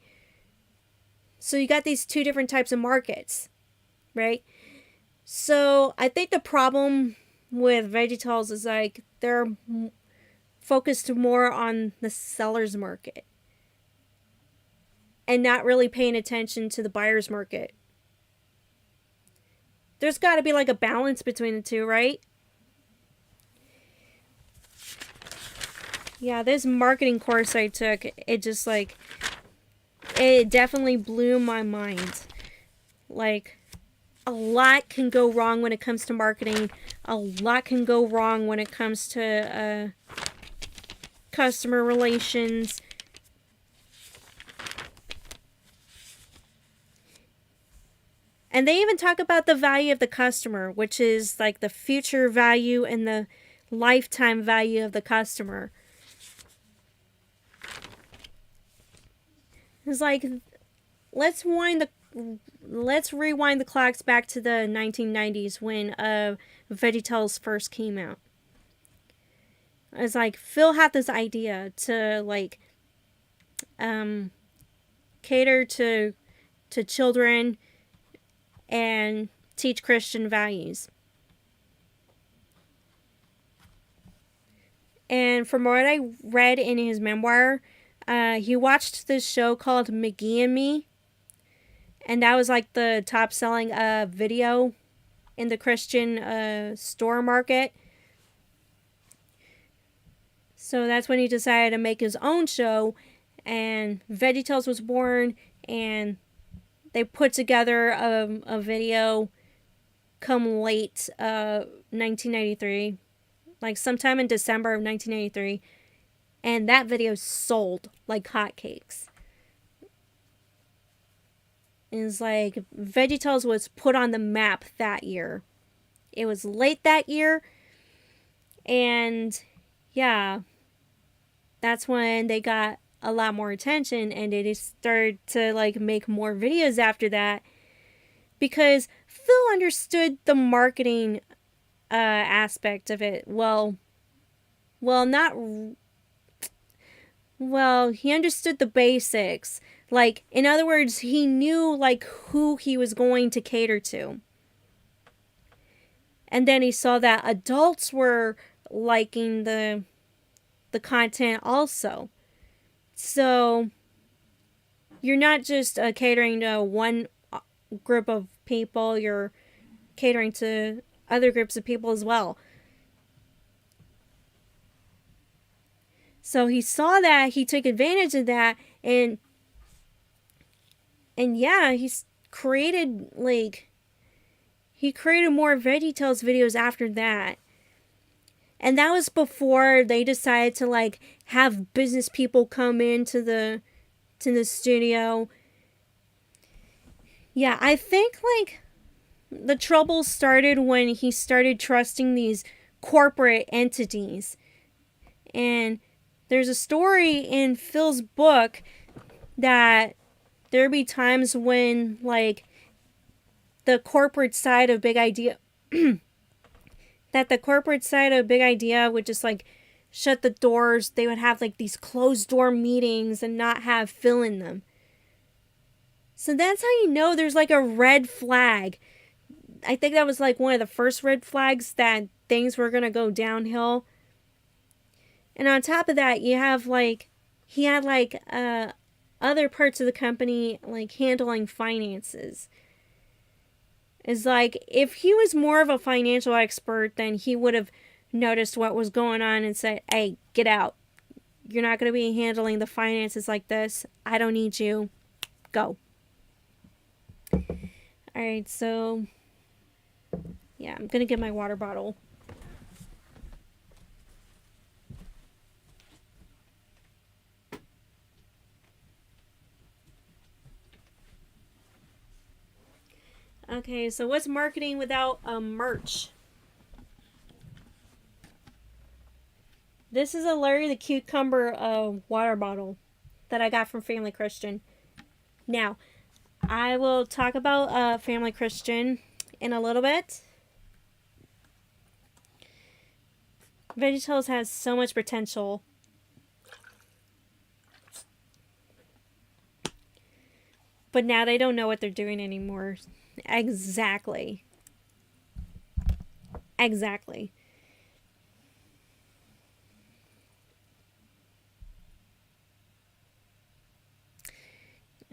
So you got these two different types of markets, right? So I think the problem with VeggieTales is like they're focused more on the seller's market and not really paying attention to the buyer's market. There's got to be like a balance between the two, right? Yeah, this marketing course I took, it just like, it definitely blew my mind. Like, a lot can go wrong when it comes to marketing. A lot can go wrong when it comes to customer relations. And they even talk about the value of the customer, which is like the future value and the lifetime value of the customer. It's like, let's rewind the clocks back to the 1990s when VeggieTales first came out. It's like Phil had this idea to like cater to children and teach Christian values. And from what I read in his memoir, he watched this show called McGee and Me. And that was like the top selling video in the Christian store market. So that's when he decided to make his own show. And VeggieTales was born. And they put together a video come late 1993. Like sometime in December of 1993. And that video sold like hotcakes. It's like VeggieTales was put on the map that year. It was late that year. And yeah, that's when they got a lot more attention, and they just started to like make more videos after that, because Phil understood the marketing aspect of it. He understood the basics. Like, in other words, he knew like who he was going to cater to. And then he saw that adults were liking the content also. So you're not just catering to one group of people, you're catering to other groups of people as well. So he saw that, he took advantage of that, and yeah, he created more VeggieTales videos after that. And that was before they decided to like have business people come into the studio. Yeah, I think like the trouble started when he started trusting these corporate entities. And there's a story in Phil's book that there'd be times when like the corporate side of Big Idea that the corporate side of Big Idea would just like shut the doors. They would have like these closed door meetings and not have Phil in them. So that's how you know there's like a red flag. I think that was like one of the first red flags that things were going to go downhill. And on top of that, you have like, he had like other parts of the company like handling finances. It's like, if he was more of a financial expert, then he would have noticed what was going on and said, hey, get out. You're not going to be handling the finances like this. I don't need you. Go. Alright, so yeah, I'm going to get my water bottle. Okay, so what's marketing without merch? This is a Larry the Cucumber water bottle that I got from Family Christian. Now, I will talk about Family Christian in a little bit. VeggieTales has so much potential. But now they don't know what they're doing anymore. Exactly.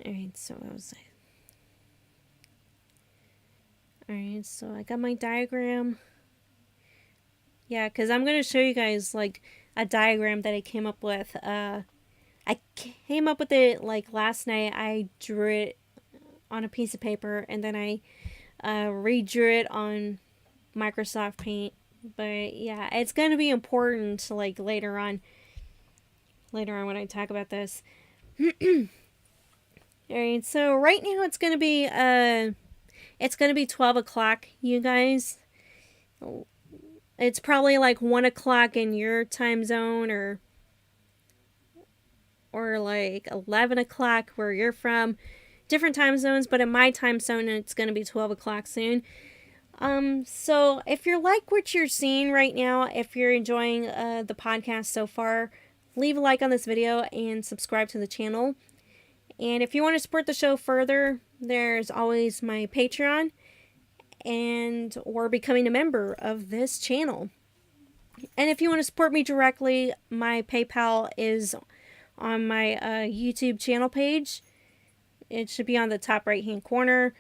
Alright, so what was I? Alright, so I got my diagram. Yeah, because I'm going to show you guys, like, a diagram that I came up with. I came up with it, like, last night. I drew it on a piece of paper, and then I redrew it on Microsoft Paint. But, yeah, it's going to be important, like, later on when I talk about this. Alright, so right now it's going to be 12 o'clock, you guys. It's probably like 1 o'clock in your time zone, or like 11 o'clock where you're from. Different time zones, but in my time zone it's going to be 12 o'clock soon. So if you like what you're seeing right now, if you're enjoying the podcast so far, leave a like on this video and subscribe to the channel. And if you want to support the show further, there's always my Patreon or becoming a member of this channel. And if you want to support me directly, my PayPal is on my YouTube channel page. It should be on the top right hand corner.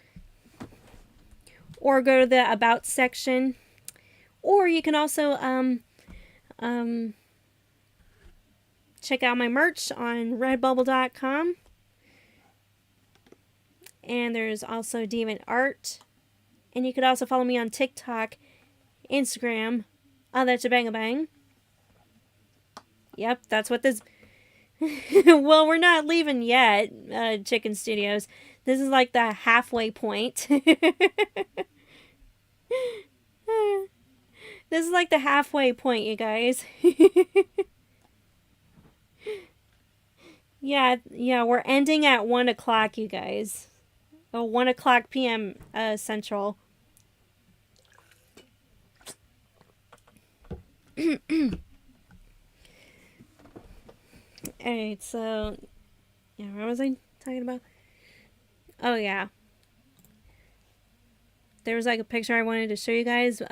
Or go to the About section. Or you can also check out my merch on redbubble.com. And there's also DeviantArt. And you could also follow me on TikTok, Instagram. Oh, that's Shi-Banga-Bang. Yep, that's what this... Well, we're not leaving yet, Chicken Studios. This is like the halfway point. This is like the halfway point, you guys. Yeah, we're ending at 1 o'clock, you guys. 1 o'clock p.m. Central. Alright, so... Yeah, what was I talking about? Oh, yeah. There was like a picture I wanted to show you guys.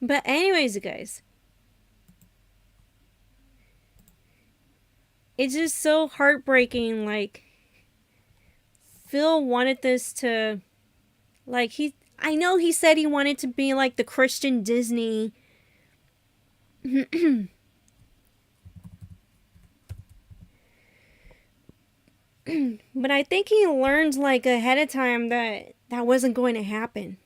But anyways, you guys. It's just so heartbreaking, like... Phil wanted this to... Like, I know he said he wanted to be like the Christian Disney. But I think he learned like ahead of time that wasn't going to happen.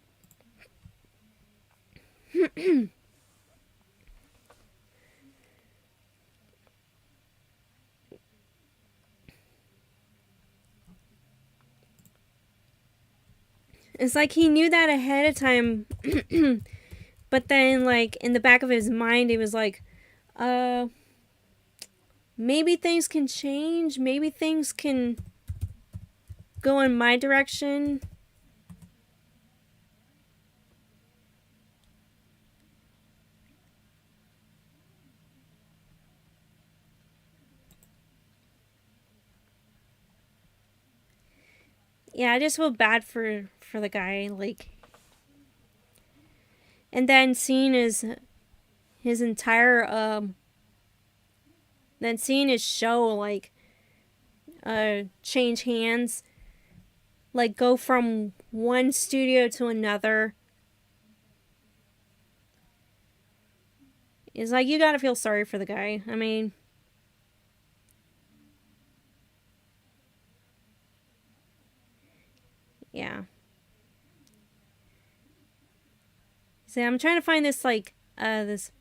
It's like he knew that ahead of time. But then, like, in the back of his mind, he was like, maybe things can change. Maybe things can go in my direction. Yeah, I just feel bad for the guy, like... And then seeing his entire, then seeing his show, like, change hands, like, go from one studio to another. It's like, you gotta feel sorry for the guy. I mean... Yeah. See, I'm trying to find this, like, this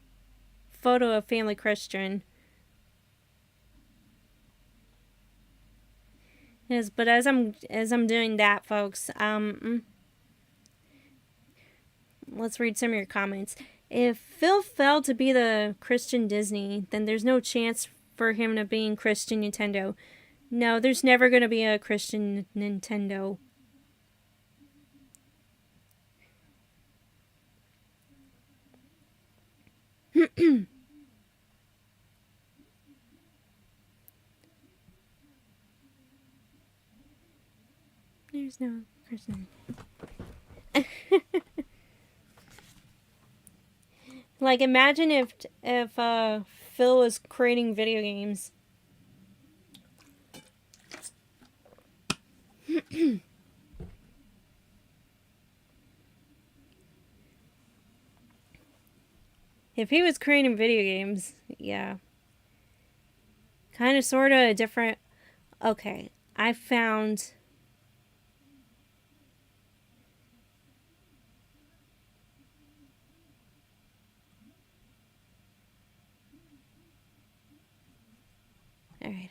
photo of Family Christian. Yes, but as I'm doing that, folks, let's read some of your comments. If Phil failed to be the Christian Disney, then there's no chance for him to be in Christian Nintendo. No, there's never going to be a Christian Nintendo. There's no Christian. Like, imagine if Phil was creating video games. If he was creating video games, yeah. Kind of, sort of a different... Okay, I found... Alright,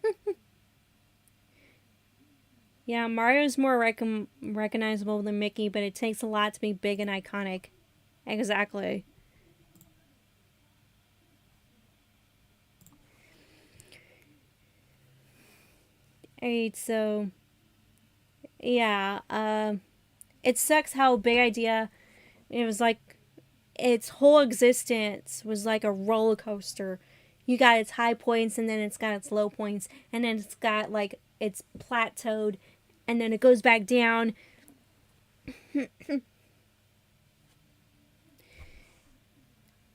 I found... Yeah, Mario's more recognizable than Mickey, but it takes a lot to be big and iconic. Exactly. Alright, so... Yeah, it sucks how Big Idea... It was like... Its whole existence was like a roller coaster. You got its high points, and then it's got its low points, and then it's got, like, it's plateaued, and then it goes back down.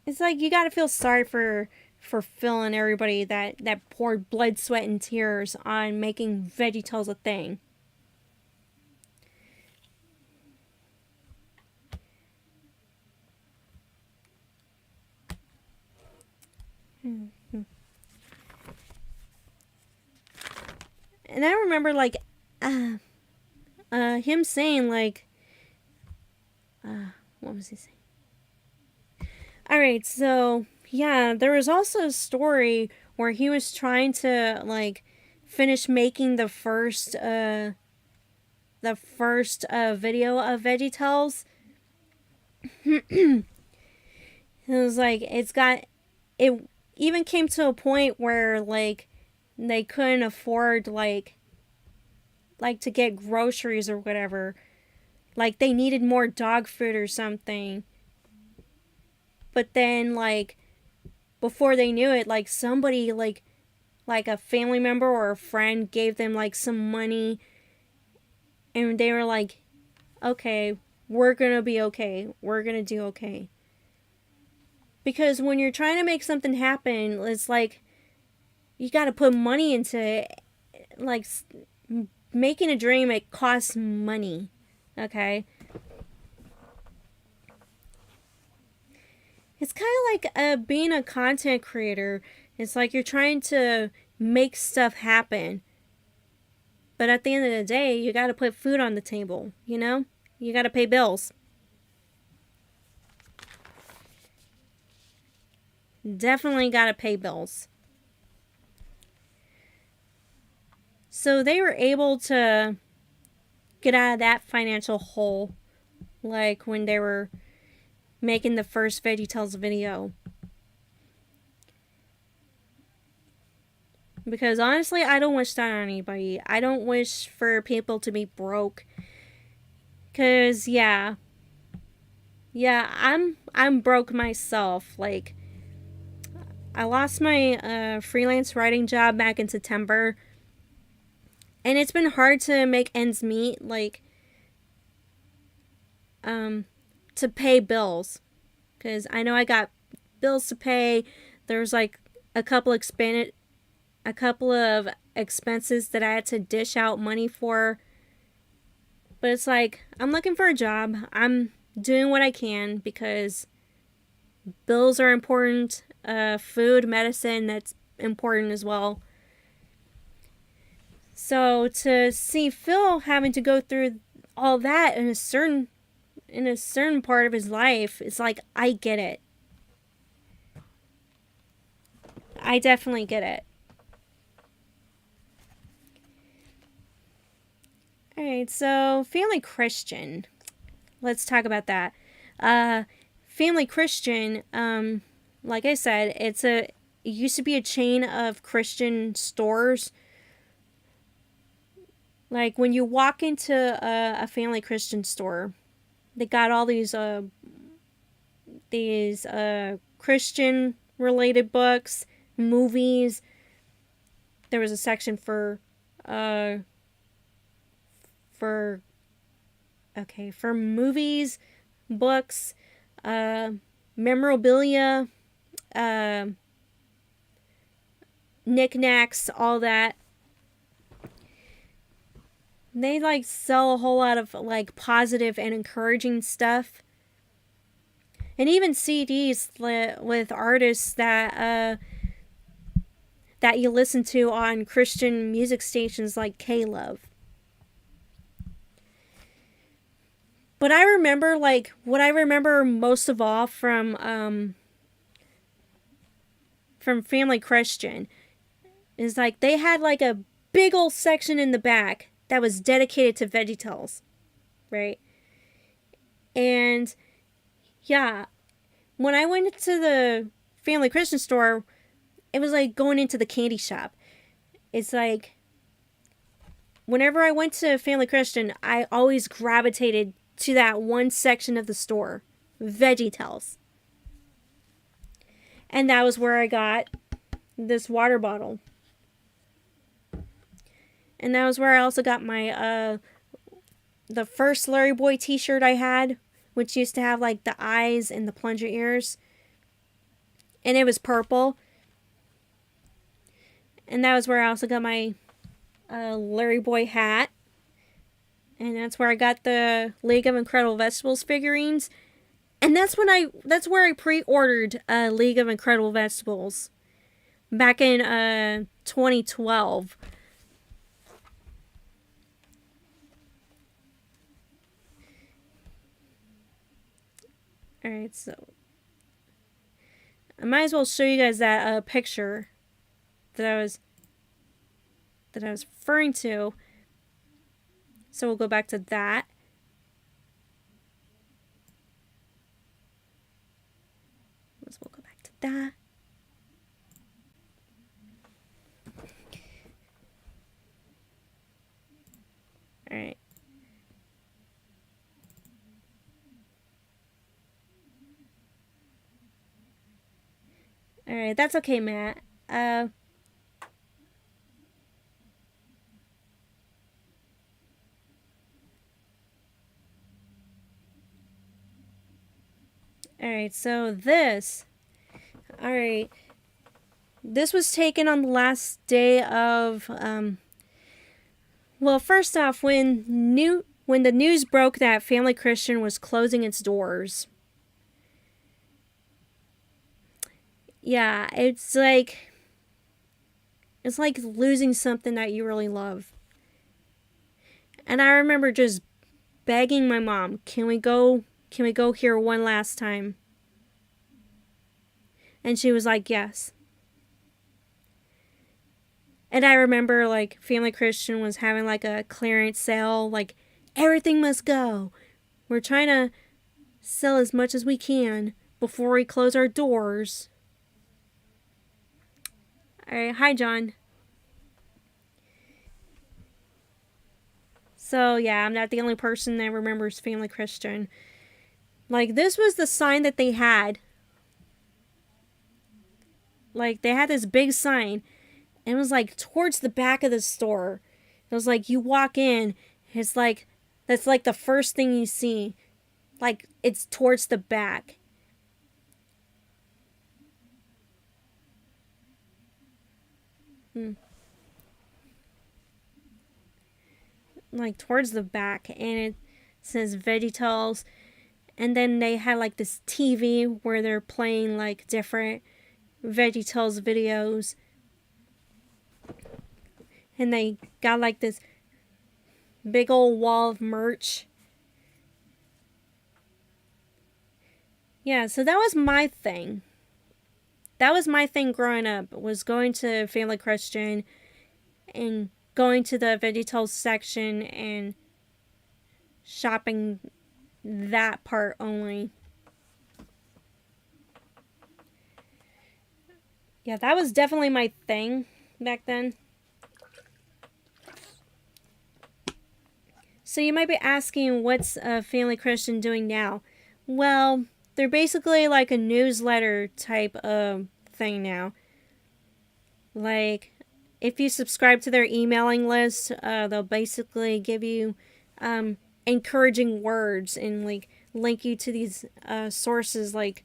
It's like you gotta feel sorry for Phil and everybody that poured blood, sweat, and tears on making VeggieTales a thing. And I remember, like, him saying, like, what was he saying? Alright, so, yeah, there was also a story where he was trying to, like, finish making the first video of VeggieTales. It was like, it even came to a point where, like, they couldn't afford, like to get groceries or whatever. Like, they needed more dog food or something. But then, like, before they knew it, like, somebody, like a family member or a friend gave them, like, some money. And they were like, okay, we're gonna be okay. We're gonna do okay. Because when you're trying to make something happen, it's like, you gotta put money into it. Like, making a dream, it costs money. Okay? It's kind of like being a content creator. It's like you're trying to make stuff happen. But at the end of the day, you gotta put food on the table, you know? You gotta pay bills. Definitely gotta pay bills. So they were able to get out of that financial hole, like when they were making the first VeggieTales video. Because honestly, I don't wish that on anybody. I don't wish for people to be broke. Cause yeah, I'm broke myself. Like, I lost my freelance writing job back in September, and it's been hard to make ends meet. Like, to pay bills, because I know I got bills to pay. There's like a couple of expenses that I had to dish out money for. But it's like, I'm looking for a job. I'm doing what I can because bills are important. Food, medicine, that's important as well. So to see Phil having to go through all that in a certain part of his life, it's like, I get it. I definitely get it. Alright, so Family Christian. Let's talk about that. Family Christian, like I said, it used to be a chain of Christian stores. Like, when you walk into a Family Christian store, they got all these Christian related books, movies. There was a section for movies, books, memorabilia, knickknacks, all that. They like sell a whole lot of like positive and encouraging stuff. And even CDs with artists that you listen to on Christian music stations like K-Love. But I remember, like, what I remember most of all from Family Christian is like they had like a big old section in the back that was dedicated to VeggieTales, right? And yeah, when I went to the Family Christian store, it was like going into the candy shop. It's like whenever I went to Family Christian, I always gravitated to that one section of the store, VeggieTales. And that was where I got this water bottle. And that was where I also got my the first LarryBoy t-shirt I had, which used to have like the eyes and the plunger ears. And it was purple. And that was where I also got my LarryBoy hat. And that's where I got the League of Incredible Vegetables figurines. And that's where I pre-ordered League of Incredible Vegetables back in 2012. Alright, so I might as well show you guys that picture that I was referring to. So we'll go back to that. We'll go back to that. Alright. Alright, that's okay, Matt. Alright, so this. Alright. This was taken on the last day of, well, first off, when the news broke that Family Christian was closing its doors. Yeah, it's like losing something that you really love. And I remember just begging my mom, can we go here one last time? And she was like, yes. And I remember like Family Christian was having like a clearance sale, like everything must go. We're trying to sell as much as we can before we close our doors. Alright, hi John. So yeah, I'm not the only person that remembers Family Christian. Like, this was the sign that they had. Like, they had this big sign. And it was like towards the back of the store. It was like you walk in, it's like that's like the first thing you see. Like, it's towards the back. Like towards the back, and it says VeggieTales. And then they had like this TV where they're playing like different VeggieTales videos. And they got like this big old wall of merch. Yeah, so that was my thing. That was my thing growing up, was going to Family Christian and going to the VeggieTales section and shopping that part only. Yeah, that was definitely my thing back then. So you might be asking, what's Family Christian doing now? Well, they're basically like a newsletter type of thing now. Like, if you subscribe to their emailing list, they'll basically give you encouraging words and like link you to these sources like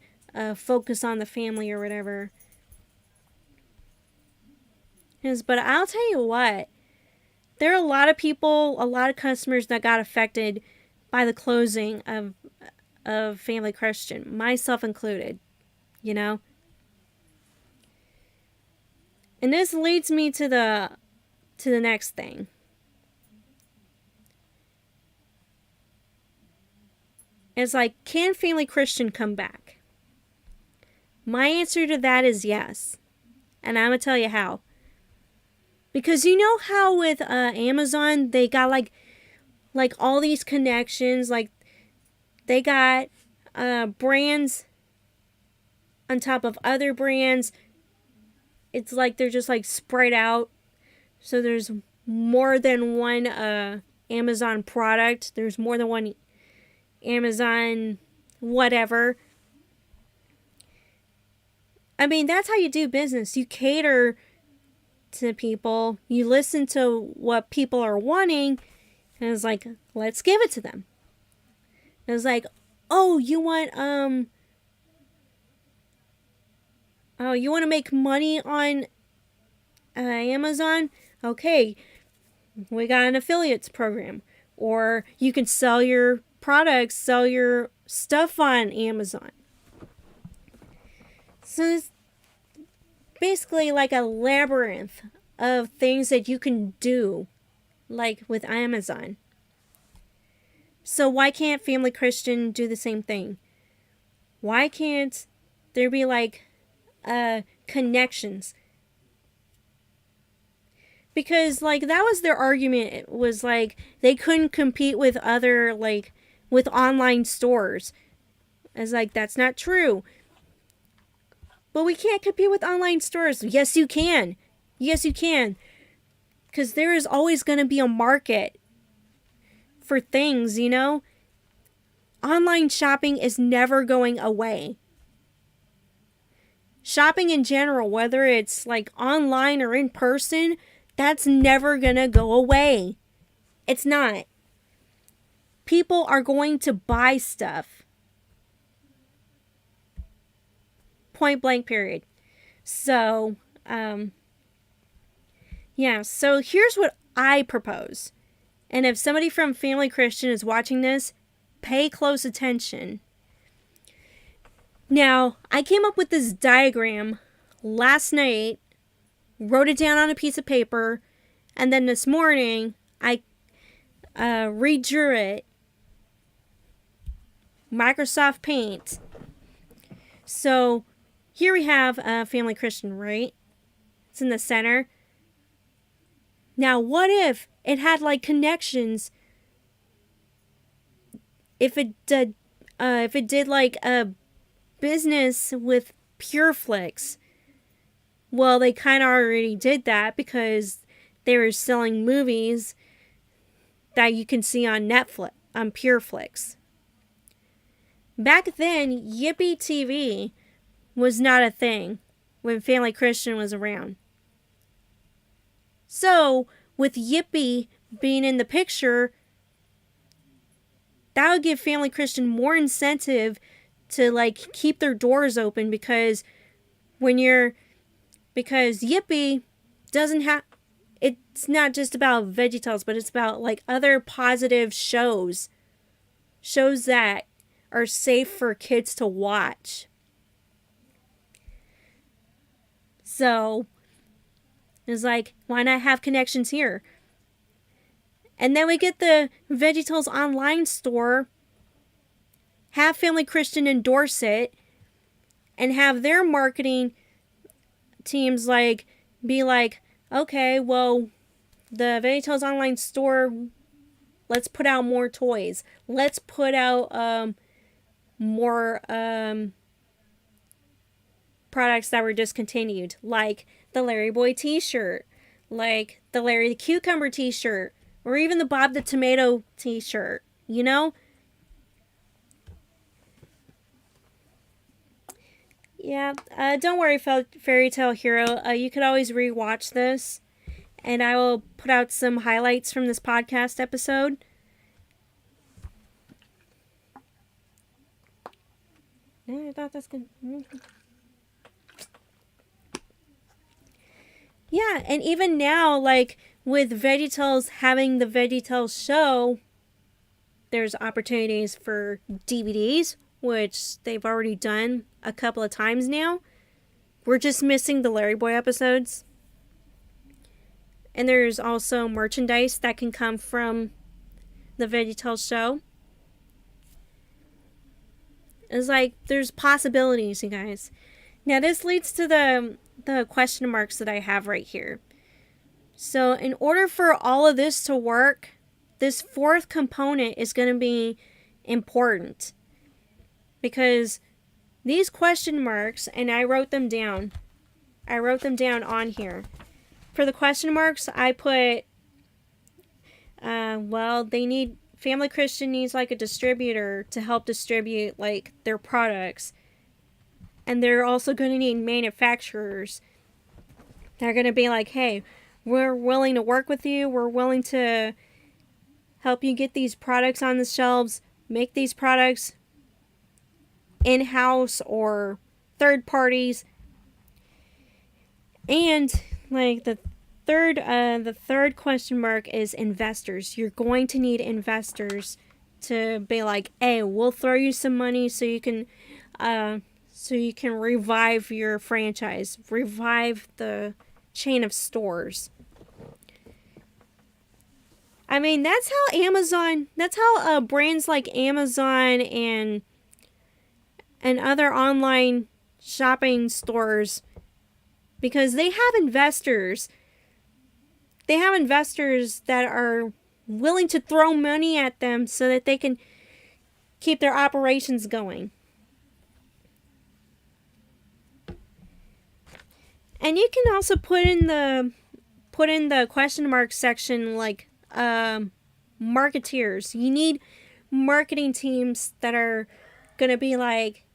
Focus on the Family or whatever. But I'll tell you what, there are a lot of people, a lot of customers that got affected by the closing of Family Christian, myself included, you know? And this leads me to the next thing. It's like, can Family Christian come back? My answer to that is yes. And I'm going to tell you how. Because you know how with Amazon, they got like all these connections. Like, they got brands on top of other brands. It's like they're just like spread out. So there's more than one Amazon product. There's more than one Amazon whatever. I mean, that's how you do business. You cater to people. You listen to what people are wanting. And it's like, let's give it to them. And it's like, oh, you want to make money on Amazon? Okay, we got an affiliates program. Or you can sell your products, sell your stuff on Amazon. So it's basically like a labyrinth of things that you can do, like with Amazon. So why can't Family Christian do the same thing? Why can't there be like connections? Because like that was their argument. It was like they couldn't compete with other like with online stores. It's like, that's not true. But we can't compete with online stores. Yes, you can. Yes, you can. Because there is always going to be a market for things, you know? Online shopping is never going away. Shopping in general, whether it's like online or in person, that's never going to go away. It's not. People are going to buy stuff. Point blank period. So, yeah, so here's what I propose. And if somebody from Family Christian is watching this, pay close attention. Now, I came up with this diagram last night, wrote it down on a piece of paper, and then this morning, I redrew it. Microsoft Paint. So, here we have Family Christian, right? It's in the center. Now, what if it had like connections? If it did like a business with PureFlix, well, they kind of already did that because they were selling movies that you can see on Netflix, on PureFlix. Back then, Yippee TV was not a thing when Family Christian was around. So, with Yippee being in the picture, that would give Family Christian more incentive to like keep their doors open because Yippee doesn't have, it's not just about VeggieTales, but it's about like other positive shows that are safe for kids to watch. So, it's like, why not have connections here? And then we get the VeggieTales online store, have Family Christian endorse it, and have their marketing teams like be like, okay, well, the VeggieTales online store, let's put out more toys. Let's put out more products that were discontinued, like the LarryBoy t-shirt, like the Larry the Cucumber t-shirt, or even the Bob the Tomato t-shirt, you know? Yeah, don't worry, Fairy Tale Hero. You could always rewatch this, and I will put out some highlights from this podcast episode. Yeah, I thought that's good. Yeah, and even now, like, with VeggieTales having the VeggieTales show, there's opportunities for DVDs, which they've already done a couple of times now. We're just missing the LarryBoy episodes. And there's also merchandise that can come from the VeggieTales show. It's like, there's possibilities, you guys. Now, this leads to the question marks that I have right here. So, in order for all of this to work, this fourth component is going to be important. Because these question marks, and I wrote them down. I wrote them down on here. For the question marks, I put, Family Christian needs like a distributor to help distribute like their products. And they're also going to need manufacturers. They're going to be like, hey, we're willing to work with you. We're willing to help you get these products on the shelves, make these products in-house or third parties. And like the third question mark is investors. You're going to need investors to be like, hey, we'll throw you some money so you can revive your franchise, revive the chain of stores. I mean, that's how brands like Amazon and other online shopping stores, because they have investors. They have investors that are willing to throw money at them so that they can keep their operations going. And you can also put in the question mark section like marketeers. You need marketing teams that are going to be like,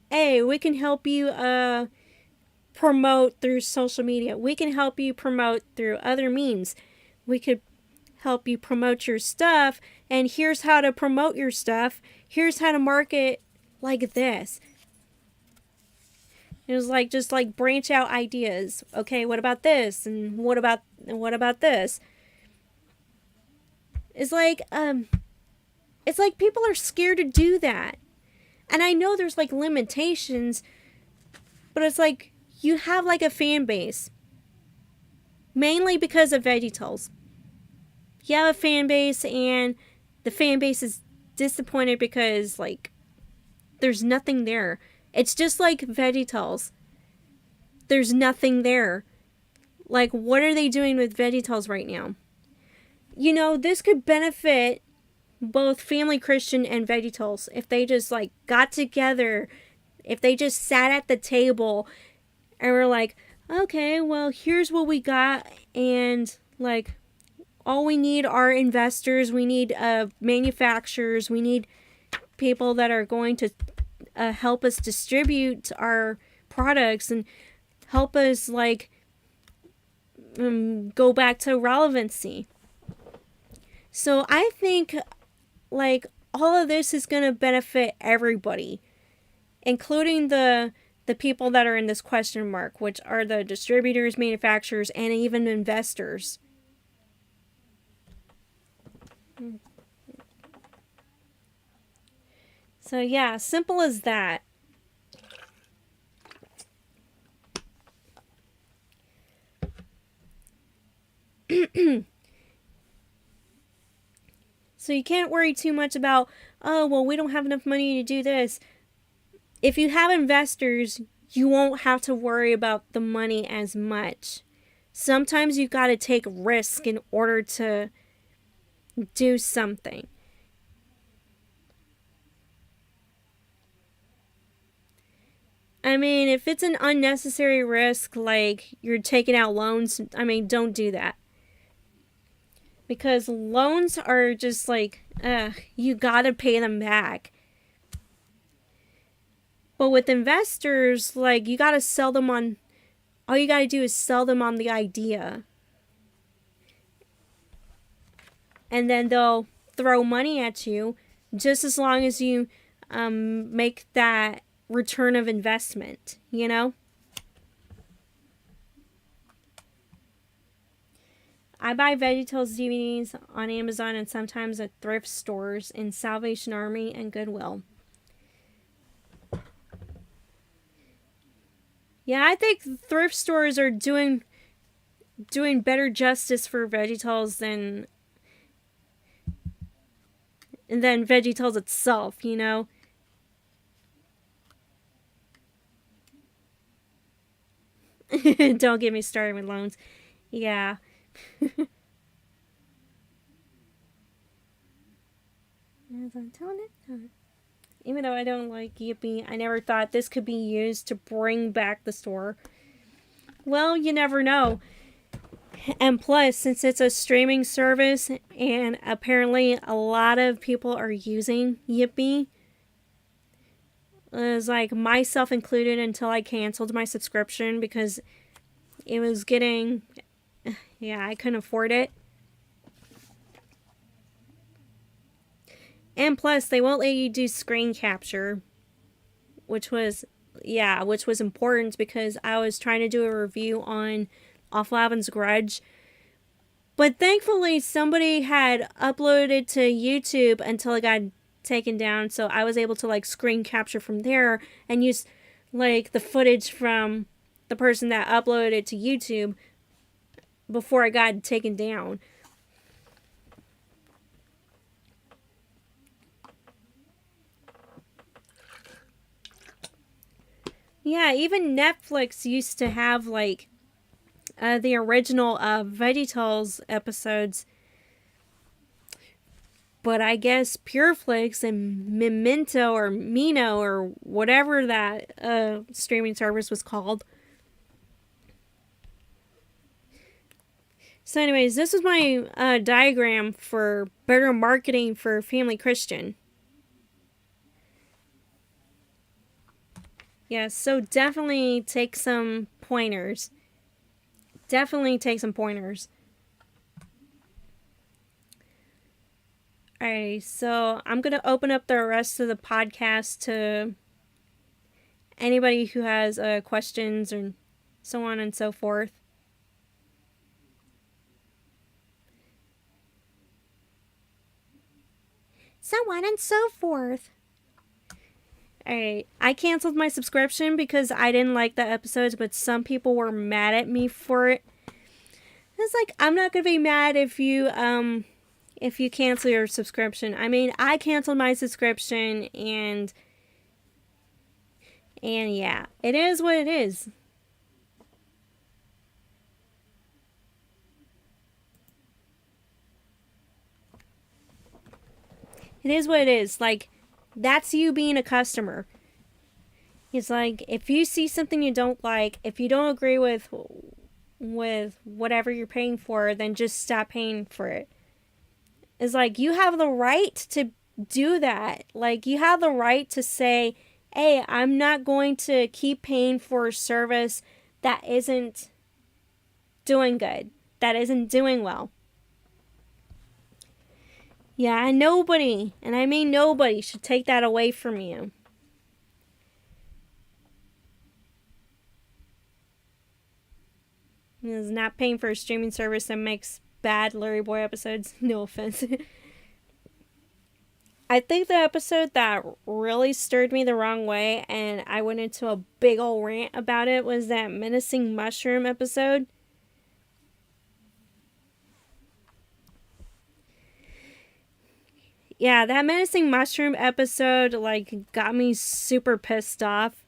hey, we can help you promote through social media. We can help you promote through other means. We could help you promote your stuff, and here's how to promote your stuff. Here's how to market like this. It was like, just like branch out ideas. Okay, what about this? And what about this? It's like people are scared to do that. And I know there's like limitations, but it's like you have like a fan base. Mainly because of VeggieTales. You have a fan base, and the fan base is disappointed because like there's nothing there. It's just like VeggieTales. There's nothing there. Like, what are they doing with VeggieTales right now? You know, this could benefit both Family Christian and VeggieTales if they just like got together, if they just sat at the table and were like, okay, well, here's what we got, and like all we need are investors, we need manufacturers, we need people that are going to help us distribute our products and help us like go back to relevancy. So I think like all of this is going to benefit everybody, including the people that are in this question mark, which are the distributors, manufacturers, and even investors. So yeah, simple as that. So you can't worry too much about, oh, well, we don't have enough money to do this. If you have investors, you won't have to worry about the money as much. Sometimes you got to take risk in order to do something. I mean, if it's an unnecessary risk, like you're taking out loans, I mean, don't do that. Because loans are just like, you gotta pay them back. But with investors, like, you gotta sell them on, all you gotta do is sell them on the idea. And then they'll throw money at you just as long as you make that return of investment, I buy VeggieTales DVDs on Amazon and sometimes at thrift stores in Salvation Army and Goodwill. Yeah, I think thrift stores are doing better justice for VeggieTales than VeggieTales itself, you know? Don't get me started with loans. Yeah. Even though I don't like Yippee, I never thought this could be used to bring back the store. Well, you never know. And plus, since it's a streaming service and apparently a lot of people are using Yippee, it was like myself included until I canceled my subscription because it was getting, yeah, I couldn't afford it. And plus, they won't let you do screen capture, which was important because I was trying to do a review on Awful Alvin's Grudge. But thankfully, somebody had uploaded to YouTube until it got taken down, so I was able to like screen capture from there and use like the footage from the person that uploaded it to YouTube before it got taken down. Yeah, even Netflix used to have like the original VeggieTales episodes, but I guess Pureflix and Memento or Mino or whatever that streaming service was called. So anyways, this was my diagram for better marketing for Family Christian. Yeah, so definitely take some pointers. Definitely take some pointers. Alright, so I'm going to open up the rest of the podcast to anybody who has questions and so on and so forth. So on and so forth. Alright, I canceled my subscription because I didn't like the episodes, but some people were mad at me for it. It's like, I'm not gonna be mad if you cancel your subscription. I mean, I canceled my subscription and yeah, it is what it is. It is what it is. Like, that's you being a customer. It's like, if you see something you don't like, if you don't agree with whatever you're paying for, then just stop paying for it. It's like, you have the right to do that. Like, you have the right to say, hey, I'm not going to keep paying for a service that isn't doing good, that isn't doing well. Yeah, and nobody, and I mean nobody, should take that away from you. It's not paying for a streaming service that makes bad LarryBoy episodes. No offense. I think the episode that really stirred me the wrong way, and I went into a big ol' rant about it, was that menacing mushroom episode. Yeah, that menacing mushroom episode, like, got me super pissed off.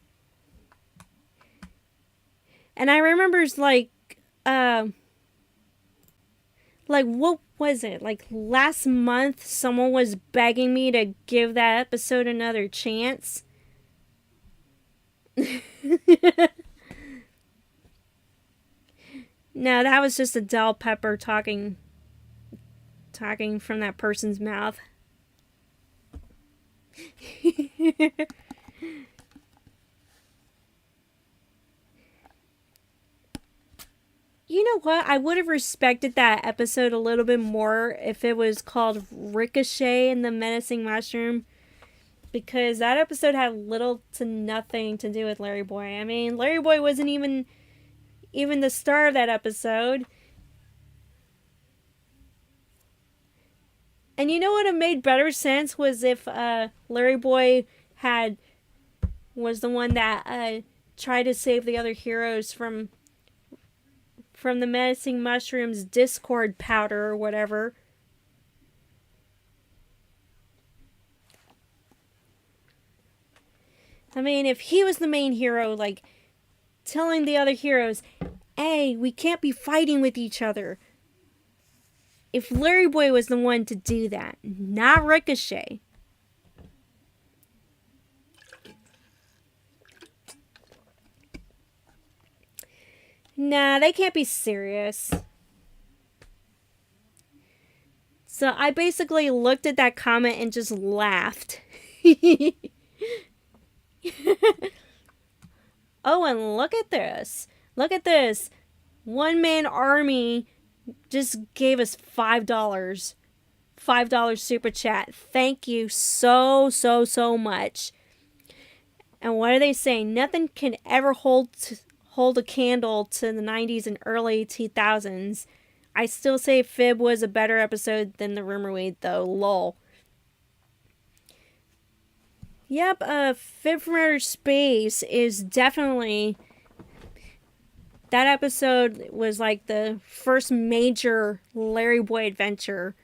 And I remember, like, what was it? Like, last month, someone was begging me to give that episode another chance. No, that was just Adele Pepper talking from that person's mouth. You know what? I would have respected that episode a little bit more if it was called Ricochet and the Menacing Mushroom, because that episode had little to nothing to do with LarryBoy. I mean, LarryBoy wasn't even the star of that episode. And you know what would have made better sense was if Larry Boy was the one that tried to save the other heroes from the menacing mushrooms discord powder or whatever. I mean, if he was the main hero, like telling the other heroes, hey, we can't be fighting with each other. If Larry Boy was the one to do that, not Ricochet. Nah, they can't be serious. So I basically looked at that comment and just laughed. Oh, and look at this. Look at this. One man army just gave us $5. $5 super chat. Thank you so much. And what are they saying? Nothing can ever hold a candle to the 90s and early 2000s. I still say Fib was a better episode than the Rumorweed, though. Lol. Yep, Fib from Outer Space is definitely... That episode was like the first major Larry Boy adventure.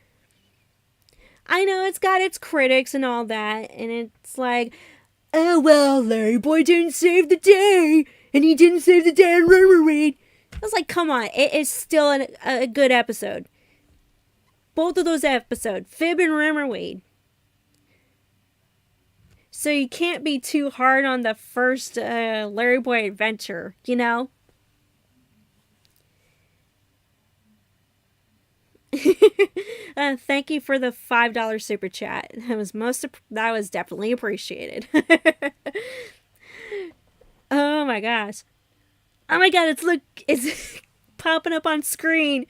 I know it's got its critics and all that, and it's like, oh well, Larry Boy didn't save the day, and he didn't save the day on Rumorweed. I was like, come on, it is still a good episode. Both of those episodes, Fib and Rumorweed. So you can't be too hard on the first Larry Boy adventure, you know? Thank you for the $5 super chat. That was definitely appreciated. Oh my gosh. Oh my god, it's popping up on screen.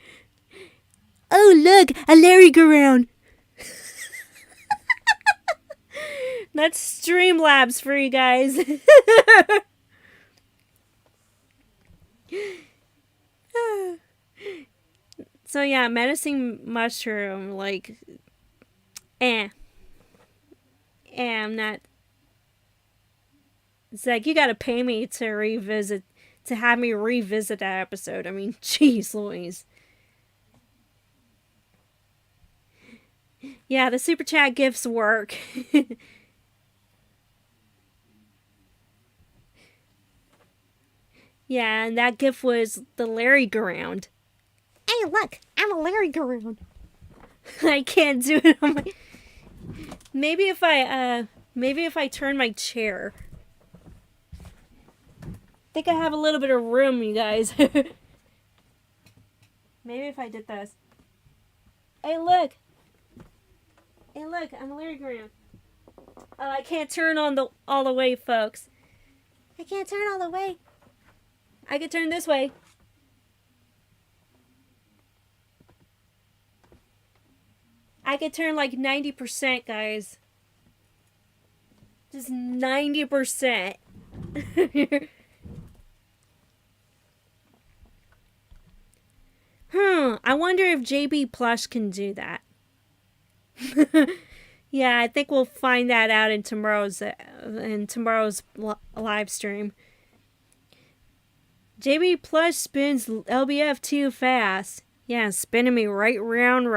Oh look, a Larry-go-round. That's Streamlabs for you guys. So yeah, menacing mushroom, like, I'm not. It's like you gotta pay me to have me revisit that episode. I mean, jeez Louise. Yeah, the super chat gifts work. Yeah, and that gift was the Larry-go-round. Hey, look, I'm a Larry-go-round. I can't do it on my... Maybe if I turn my chair. I think I have a little bit of room, you guys. Maybe if I did this. Hey, look. Hey, look, I'm a Larry-go-round. Oh, I can't turn all the way, folks. I can't turn all the way. I can turn this way. I could turn like 90%, guys. Just 90%. I wonder if JB Plush can do that. Yeah, I think we'll find that out in tomorrow's live stream. JB Plush spins LBF too fast. Yeah, spinning me right round.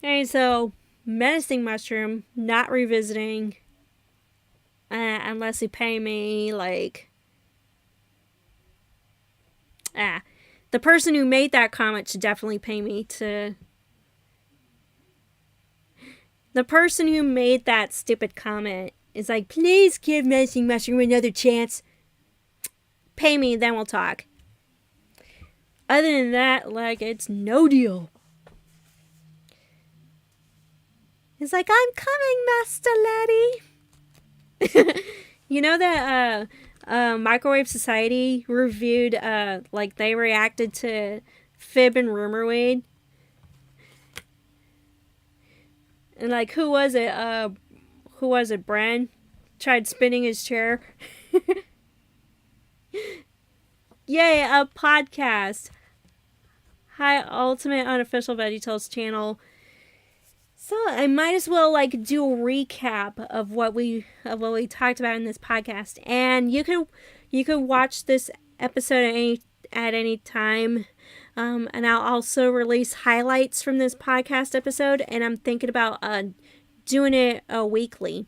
Alright, so menacing mushroom, not revisiting. Unless you pay me, like... the person who made that comment should definitely pay me to... The person who made that stupid comment is like, please give menacing mushroom another chance. Pay me, then we'll talk. Other than that, like, it's no deal. It's like, I'm coming, Master Laddie. You know that Microwave Society reviewed, like, they reacted to Fib and Rumorweed? And, like, who was it? Bren? Tried spinning his chair. Yay, a podcast. ultimate unofficial VeggieTales channel. So I might as well like do a recap of what we talked about in this podcast. And you can watch this episode at any time. And I'll also release highlights from this podcast episode, and I'm thinking about doing it weekly.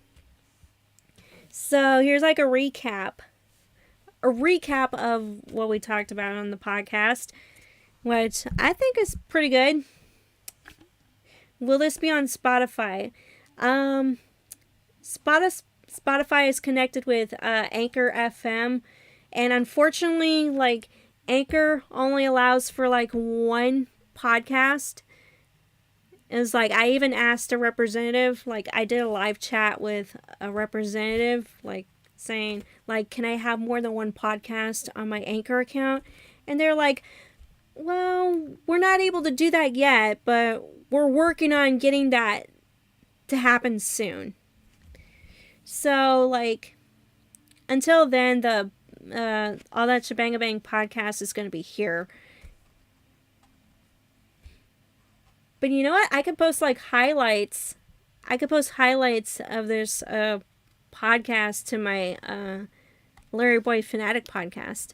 So here's like a recap of what we talked about on the podcast, which I think is pretty good. Will this be on Spotify? Spotify is connected with Anchor FM, and unfortunately, like, Anchor only allows for like one podcast. It's like, I even asked a representative, like, I did a live chat with a representative, like, saying, like, can I have more than one podcast on my Anchor account? And they're like, well, we're not able to do that yet, but we're working on getting that to happen soon. So, like, until then, the All That Shi-Banga-Bang podcast is going to be here. But you know what? I could post like highlights. I could post highlights of this podcast to my LarryBoy Fanatic podcast.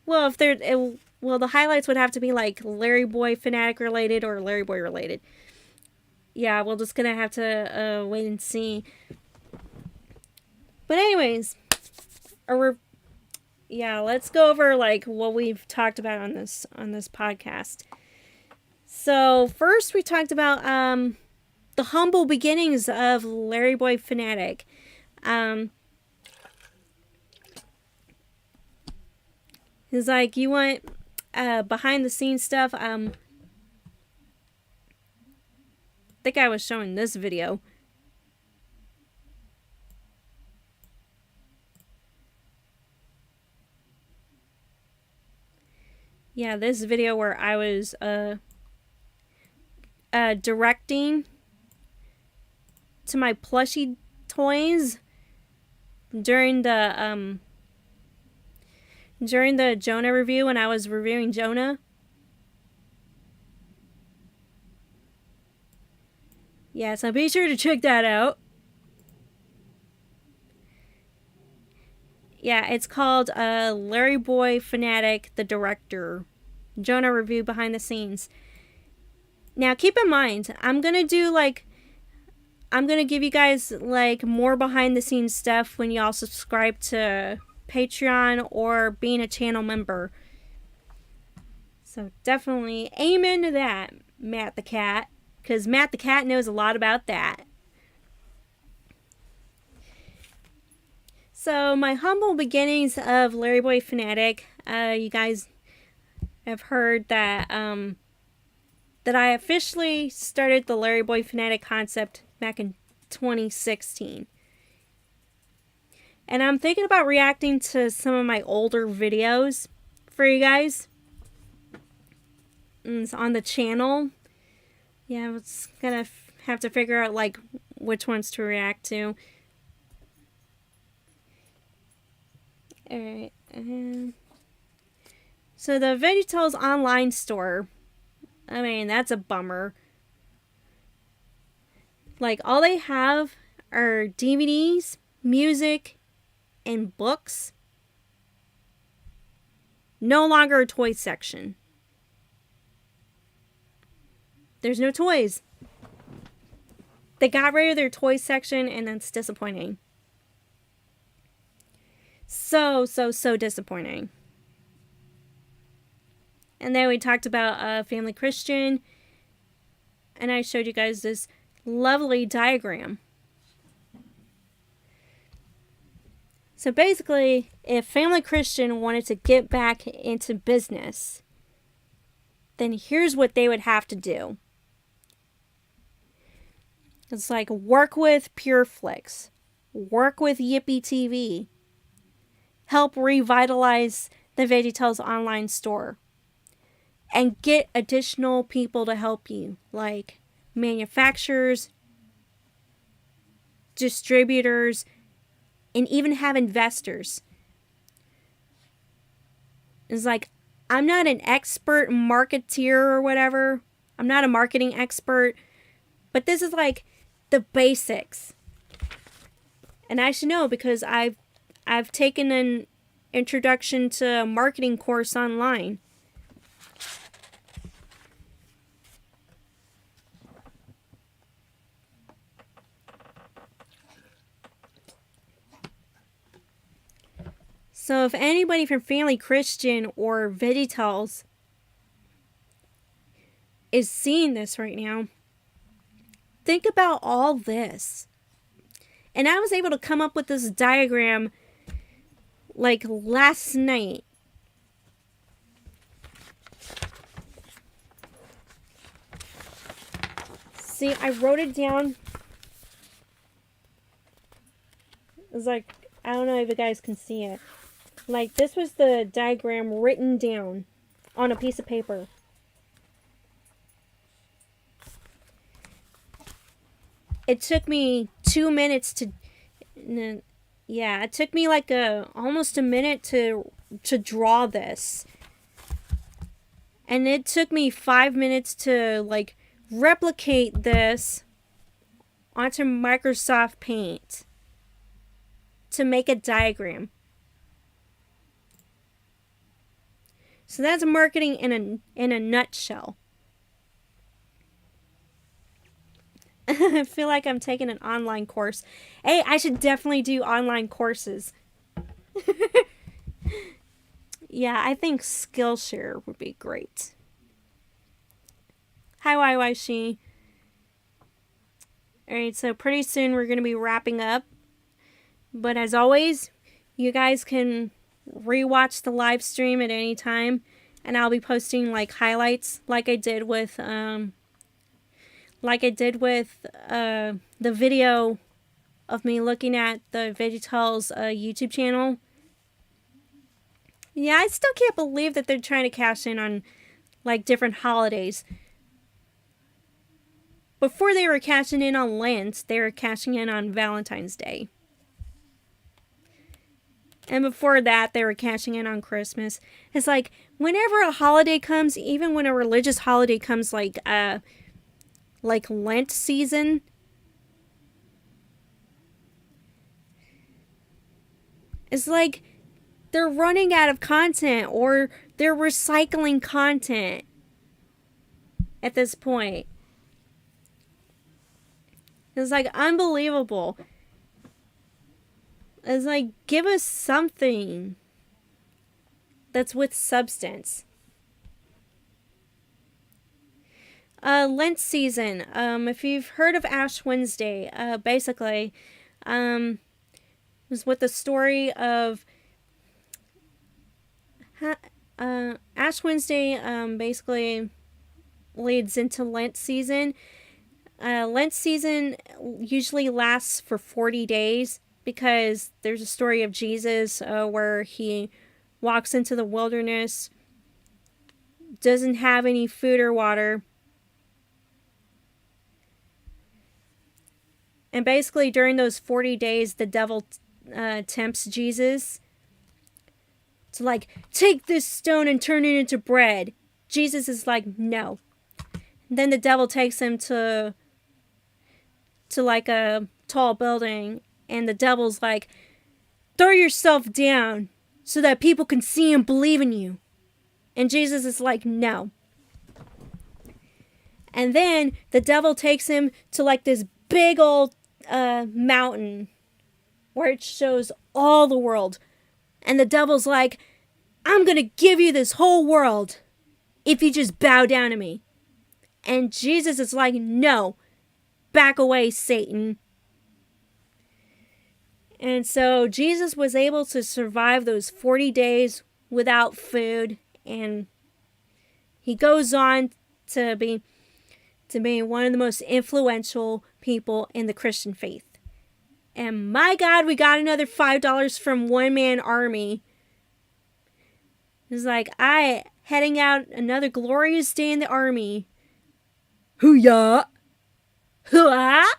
Well, the highlights would have to be like LarryBoy Fanatic related or LarryBoy related. Yeah, we're just gonna have to wait and see. But anyways, let's go over like what we've talked about on this podcast. So first, we talked about the humble beginnings of LarryBoy Fanatic. He's like, you want behind the scenes stuff? I think I was showing this video. Yeah, this video where I was directing to my plushie toys during the Jonah review when I was reviewing Jonah. Yeah, so be sure to check that out. Yeah, it's called LarryBoy Fanatic, the director. Jonah review behind the scenes. Now, keep in mind, I'm going to give you guys, like, more behind the scenes stuff when y'all subscribe to Patreon or being a channel member. So, definitely aim into that, Matt the Cat. Because Matt the Cat knows a lot about that. So, my humble beginnings of LarryBoy Fanatic. You guys have heard that that I officially started the LarryBoy Fanatic concept back in 2016. And I'm thinking about reacting to some of my older videos for you guys. It's on the channel. Yeah, I'm just gonna have to figure out like which ones to react to. Alright. So the VeggieTales online store. I mean, that's a bummer. Like, all they have are DVDs, music, and books. No longer a toy section. There's no toys. They got rid of their toy section, and that's disappointing. So disappointing. And then we talked about Family Christian. And I showed you guys this lovely diagram. So basically, if Family Christian wanted to get back into business, then here's what they would have to do. It's like work with PureFlix, work with Yippee TV, help revitalize the VeggieTales online store, and get additional people to help you, like manufacturers, distributors, and even have investors. It's like, I'm not an expert marketeer or whatever. I'm not a marketing expert. But this is like the basics. And I should know because I've taken an introduction to marketing course online. So if anybody from Family Christian or VeggieTales is seeing this right now, think about all this. And I was able to come up with this diagram like last night. See, I wrote it down. It's like, I don't know if you guys can see it. Like, this was the diagram written down on a piece of paper. It took me 2 minutes to... Yeah, it took me like almost a minute to draw this. And it took me 5 minutes to like replicate this onto Microsoft Paint to make a diagram. So that's marketing in a nutshell. I feel like I'm taking an online course. Hey, I should definitely do online courses. Yeah, I think Skillshare would be great. Hi, YYC. Alright, so pretty soon we're going to be wrapping up. But as always, you guys can rewatch the live stream at any time. And I'll be posting like highlights like I did with the video of me looking at the VeggieTales YouTube channel. Yeah, I still can't believe that they're trying to cash in on like different holidays. Before they were cashing in on Lent, they were cashing in on Valentine's Day. And before that, they were cashing in on Christmas. It's like, whenever a holiday comes, even when a religious holiday comes like Lent season, it's like they're running out of content or they're recycling content at this point. It's like unbelievable. It's like, give us something that's with substance. Lent season. If you've heard of Ash Wednesday, basically, was with the story of Ash Wednesday. Basically, leads into Lent season. Lent season usually lasts for 40 days because there's a story of Jesus where he walks into the wilderness, doesn't have any food or water. And basically during those 40 days, the devil tempts Jesus to like, take this stone and turn it into bread. Jesus is like, no. And then the devil takes him to like a tall building, and the devil's like, throw yourself down so that people can see and believe in you. And Jesus is like, no. And then the devil takes him to like this big old mountain where it shows all the world. And the devil's like, I'm going to give you this whole world if you just bow down to me. And Jesus is like, no, back away, Satan. And so Jesus was able to survive those 40 days without food. And he goes on to be one of the most influential people in the Christian faith. And my God, we got another $5 from One Man Army. It's like, I heading out another glorious day in the army. Hoo-yah! Hoo-ah!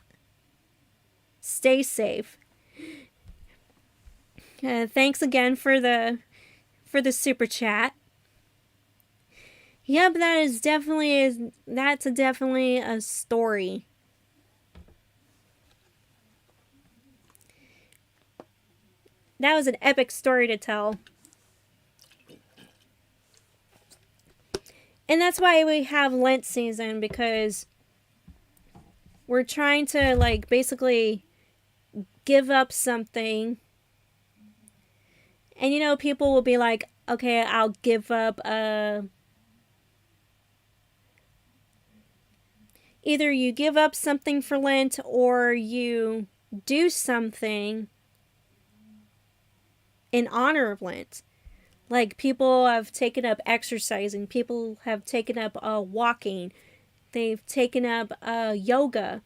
Stay safe. Thanks again for the super chat. Yep, that's definitely a story. That was an epic story to tell. And that's why we have Lent season, because we're trying to like basically give up something. And you know, people will be like, okay, I'll give up either you give up something for Lent or you do something in honor of Lent. Like, people have taken up exercising, people have taken up walking, they've taken up yoga.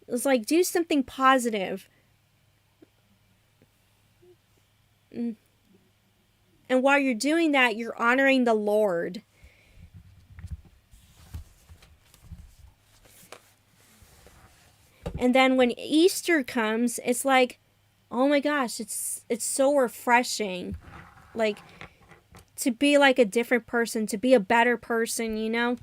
It's like, do something positive. And while you're doing that, you're honoring the Lord. And then when Easter comes, it's like, oh my gosh, it's so refreshing. Like, to be like a different person, to be a better person, you know?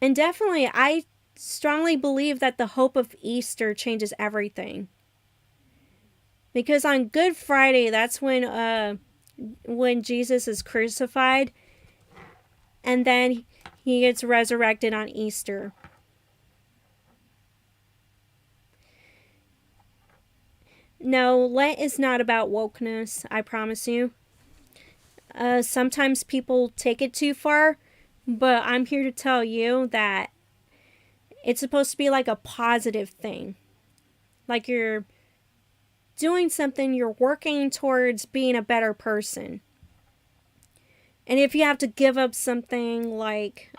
And definitely, I strongly believe that the hope of Easter changes everything. Because on Good Friday, that's when Jesus is crucified, and then he gets resurrected on Easter. No, Lent is not about wokeness, I promise you. Sometimes people take it too far, but I'm here to tell you that it's supposed to be like a positive thing. Like, you're doing something, you're working towards being a better person. And if you have to give up something like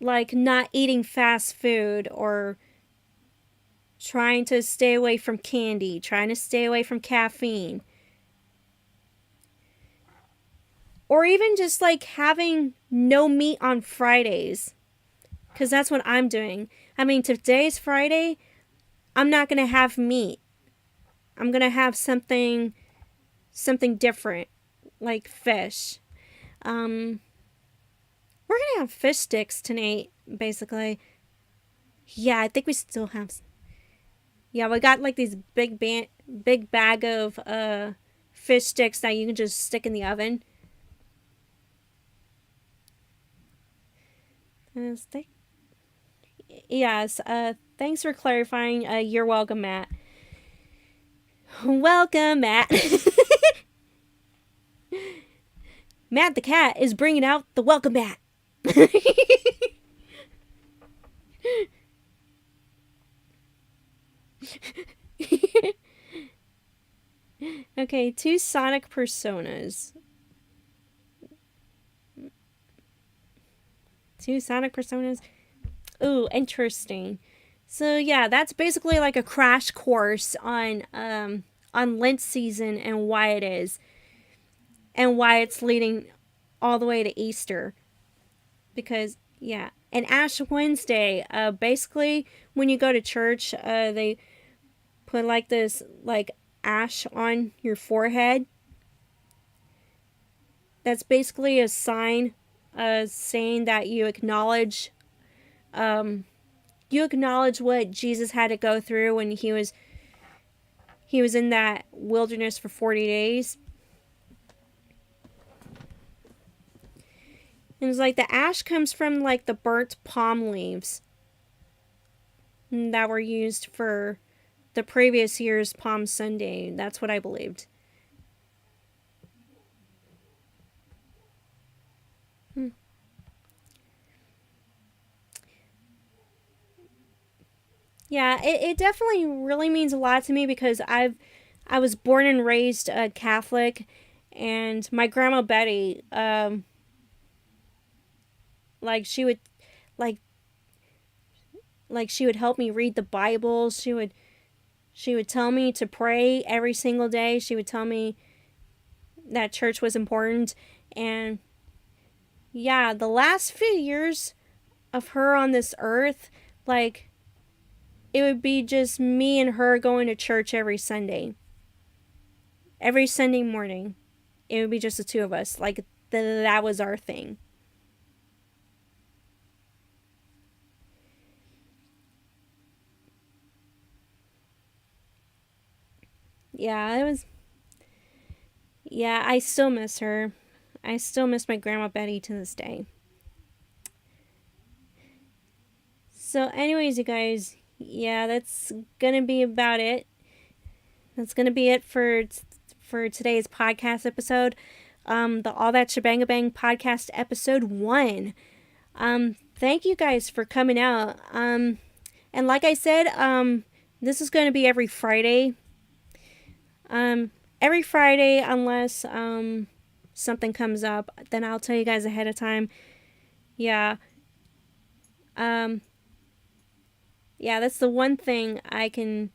not eating fast food, or trying to stay away from candy, trying to stay away from caffeine, or even just like having no meat on Fridays, because that's what I'm doing. I mean, today's Friday, I'm not going to have meat. I'm going to have something different, like fish. We're going to have fish sticks tonight, basically. Yeah, I think we still have. Yeah, we got like these big bag of fish sticks that you can just stick in the oven. Yes, thanks for clarifying. You're welcome, Matt. Welcome, Matt. Matt the cat is bringing out the welcome mat. Okay, 2 Sonic personas. 2 Sonic personas. Ooh, interesting. So yeah, that's basically like a crash course on Lent season and why it is, and why it's leading all the way to Easter. Because yeah, and Ash Wednesday, basically when you go to church, they put like this like ash on your forehead. That's basically a sign, saying that you acknowledge what Jesus had to go through when he was in that wilderness for 40 days. And it's like the ash comes from like the burnt palm leaves that were used for the previous year's Palm Sunday. That's what I believed. Yeah, it definitely really means a lot to me, because I was born and raised Catholic, and my grandma Betty, like she would, like she would help me read the Bible. She would tell me to pray every single day. She would tell me that church was important. And yeah, the last few years of her on this earth, like, it would be just me and her going to church every Sunday. Every Sunday morning. It would be just the two of us. Like, that was our thing. Yeah, it was... Yeah, I still miss her. I still miss my Grandma Betty to this day. So anyways, you guys, yeah, that's gonna be about it. That's gonna be it for today's podcast episode. The All That Shi-Banga-Bang podcast episode 1. Thank you guys for coming out. And like I said, this is gonna be every Friday. Every Friday, unless something comes up, then I'll tell you guys ahead of time. Yeah. Yeah, that's the one thing I can...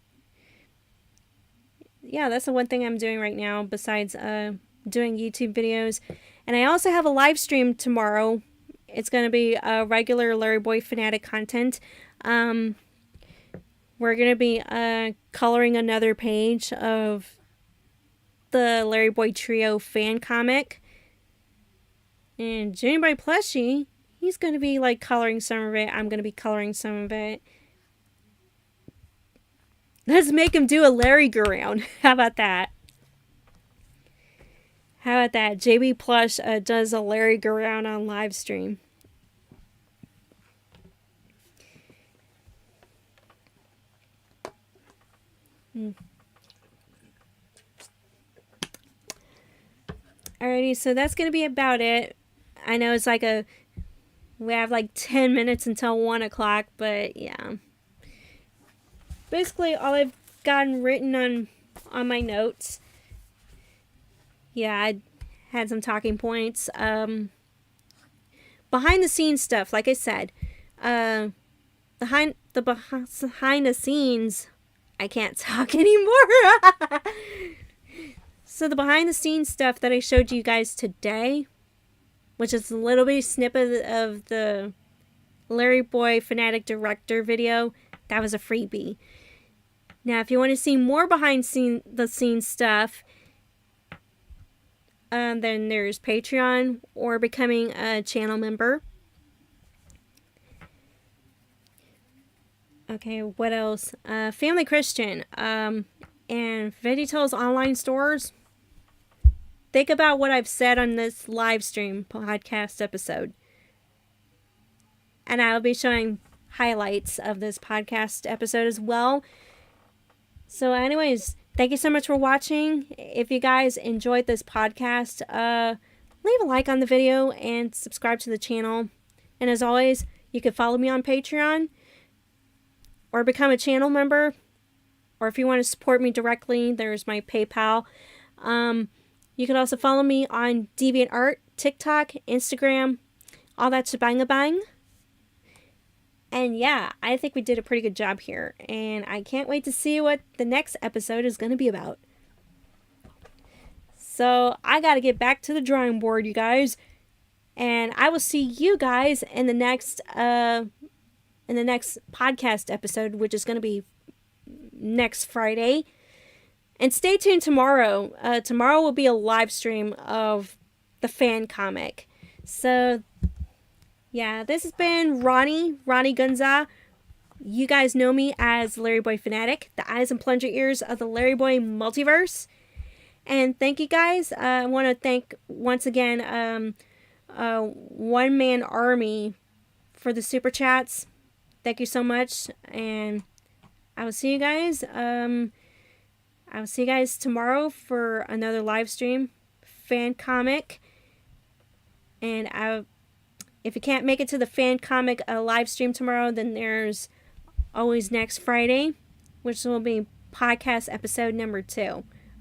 Yeah, that's the one thing I'm doing right now besides doing YouTube videos. And I also have a live stream tomorrow. It's going to be a regular LarryBoy Fanatic content. We're going to be coloring another page of the LarryBoy Trio fan comic. And Johnny Plushie, he's going to be like coloring some of it. I'm going to be coloring some of it. Let's make him do a Larry Garound. How about that? How about that? JB Plush does a Larry Garound on live stream. Alrighty, so that's going to be about it. I know it's like we have like 10 minutes until 1 o'clock, but yeah. Basically, all I've gotten written on my notes. Yeah, I had some talking points. Behind the scenes stuff, like I said, behind the scenes, I can't talk anymore. So the behind the scenes stuff that I showed you guys today, which is a little bit snippet of the LarryBoy Fanatic director video, that was a freebie. Now, if you want to see more behind the scenes stuff, then there's Patreon or becoming a channel member. Okay, what else? Family Christian and VeggieTales online stores. Think about what I've said on this live stream podcast episode. And I'll be showing highlights of this podcast episode as well. So anyways, thank you so much for watching. If you guys enjoyed this podcast, leave a like on the video and subscribe to the channel. And as always, you can follow me on Patreon or become a channel member. Or if you want to support me directly, there's my PayPal. You can also follow me on DeviantArt, TikTok, Instagram, all that Shi-Banga-Bang. And yeah, I think we did a pretty good job here. And I can't wait to see what the next episode is going to be about. So I got to get back to the drawing board, you guys. And I will see you guys in the next podcast episode, which is going to be next Friday. And stay tuned tomorrow. Tomorrow will be a live stream of the fan comic. So yeah, this has been Ronnie Gunza. You guys know me as LarryBoy Fanatic, the eyes and plunger ears of the LarryBoy multiverse. And thank you guys. I want to thank once again One Man Army for the super chats. Thank you so much, and I will see you guys. I will see you guys tomorrow for another live stream, fan comic, and if you can't make it to the fan comic live stream tomorrow, then there's always next Friday, which will be podcast episode number 2.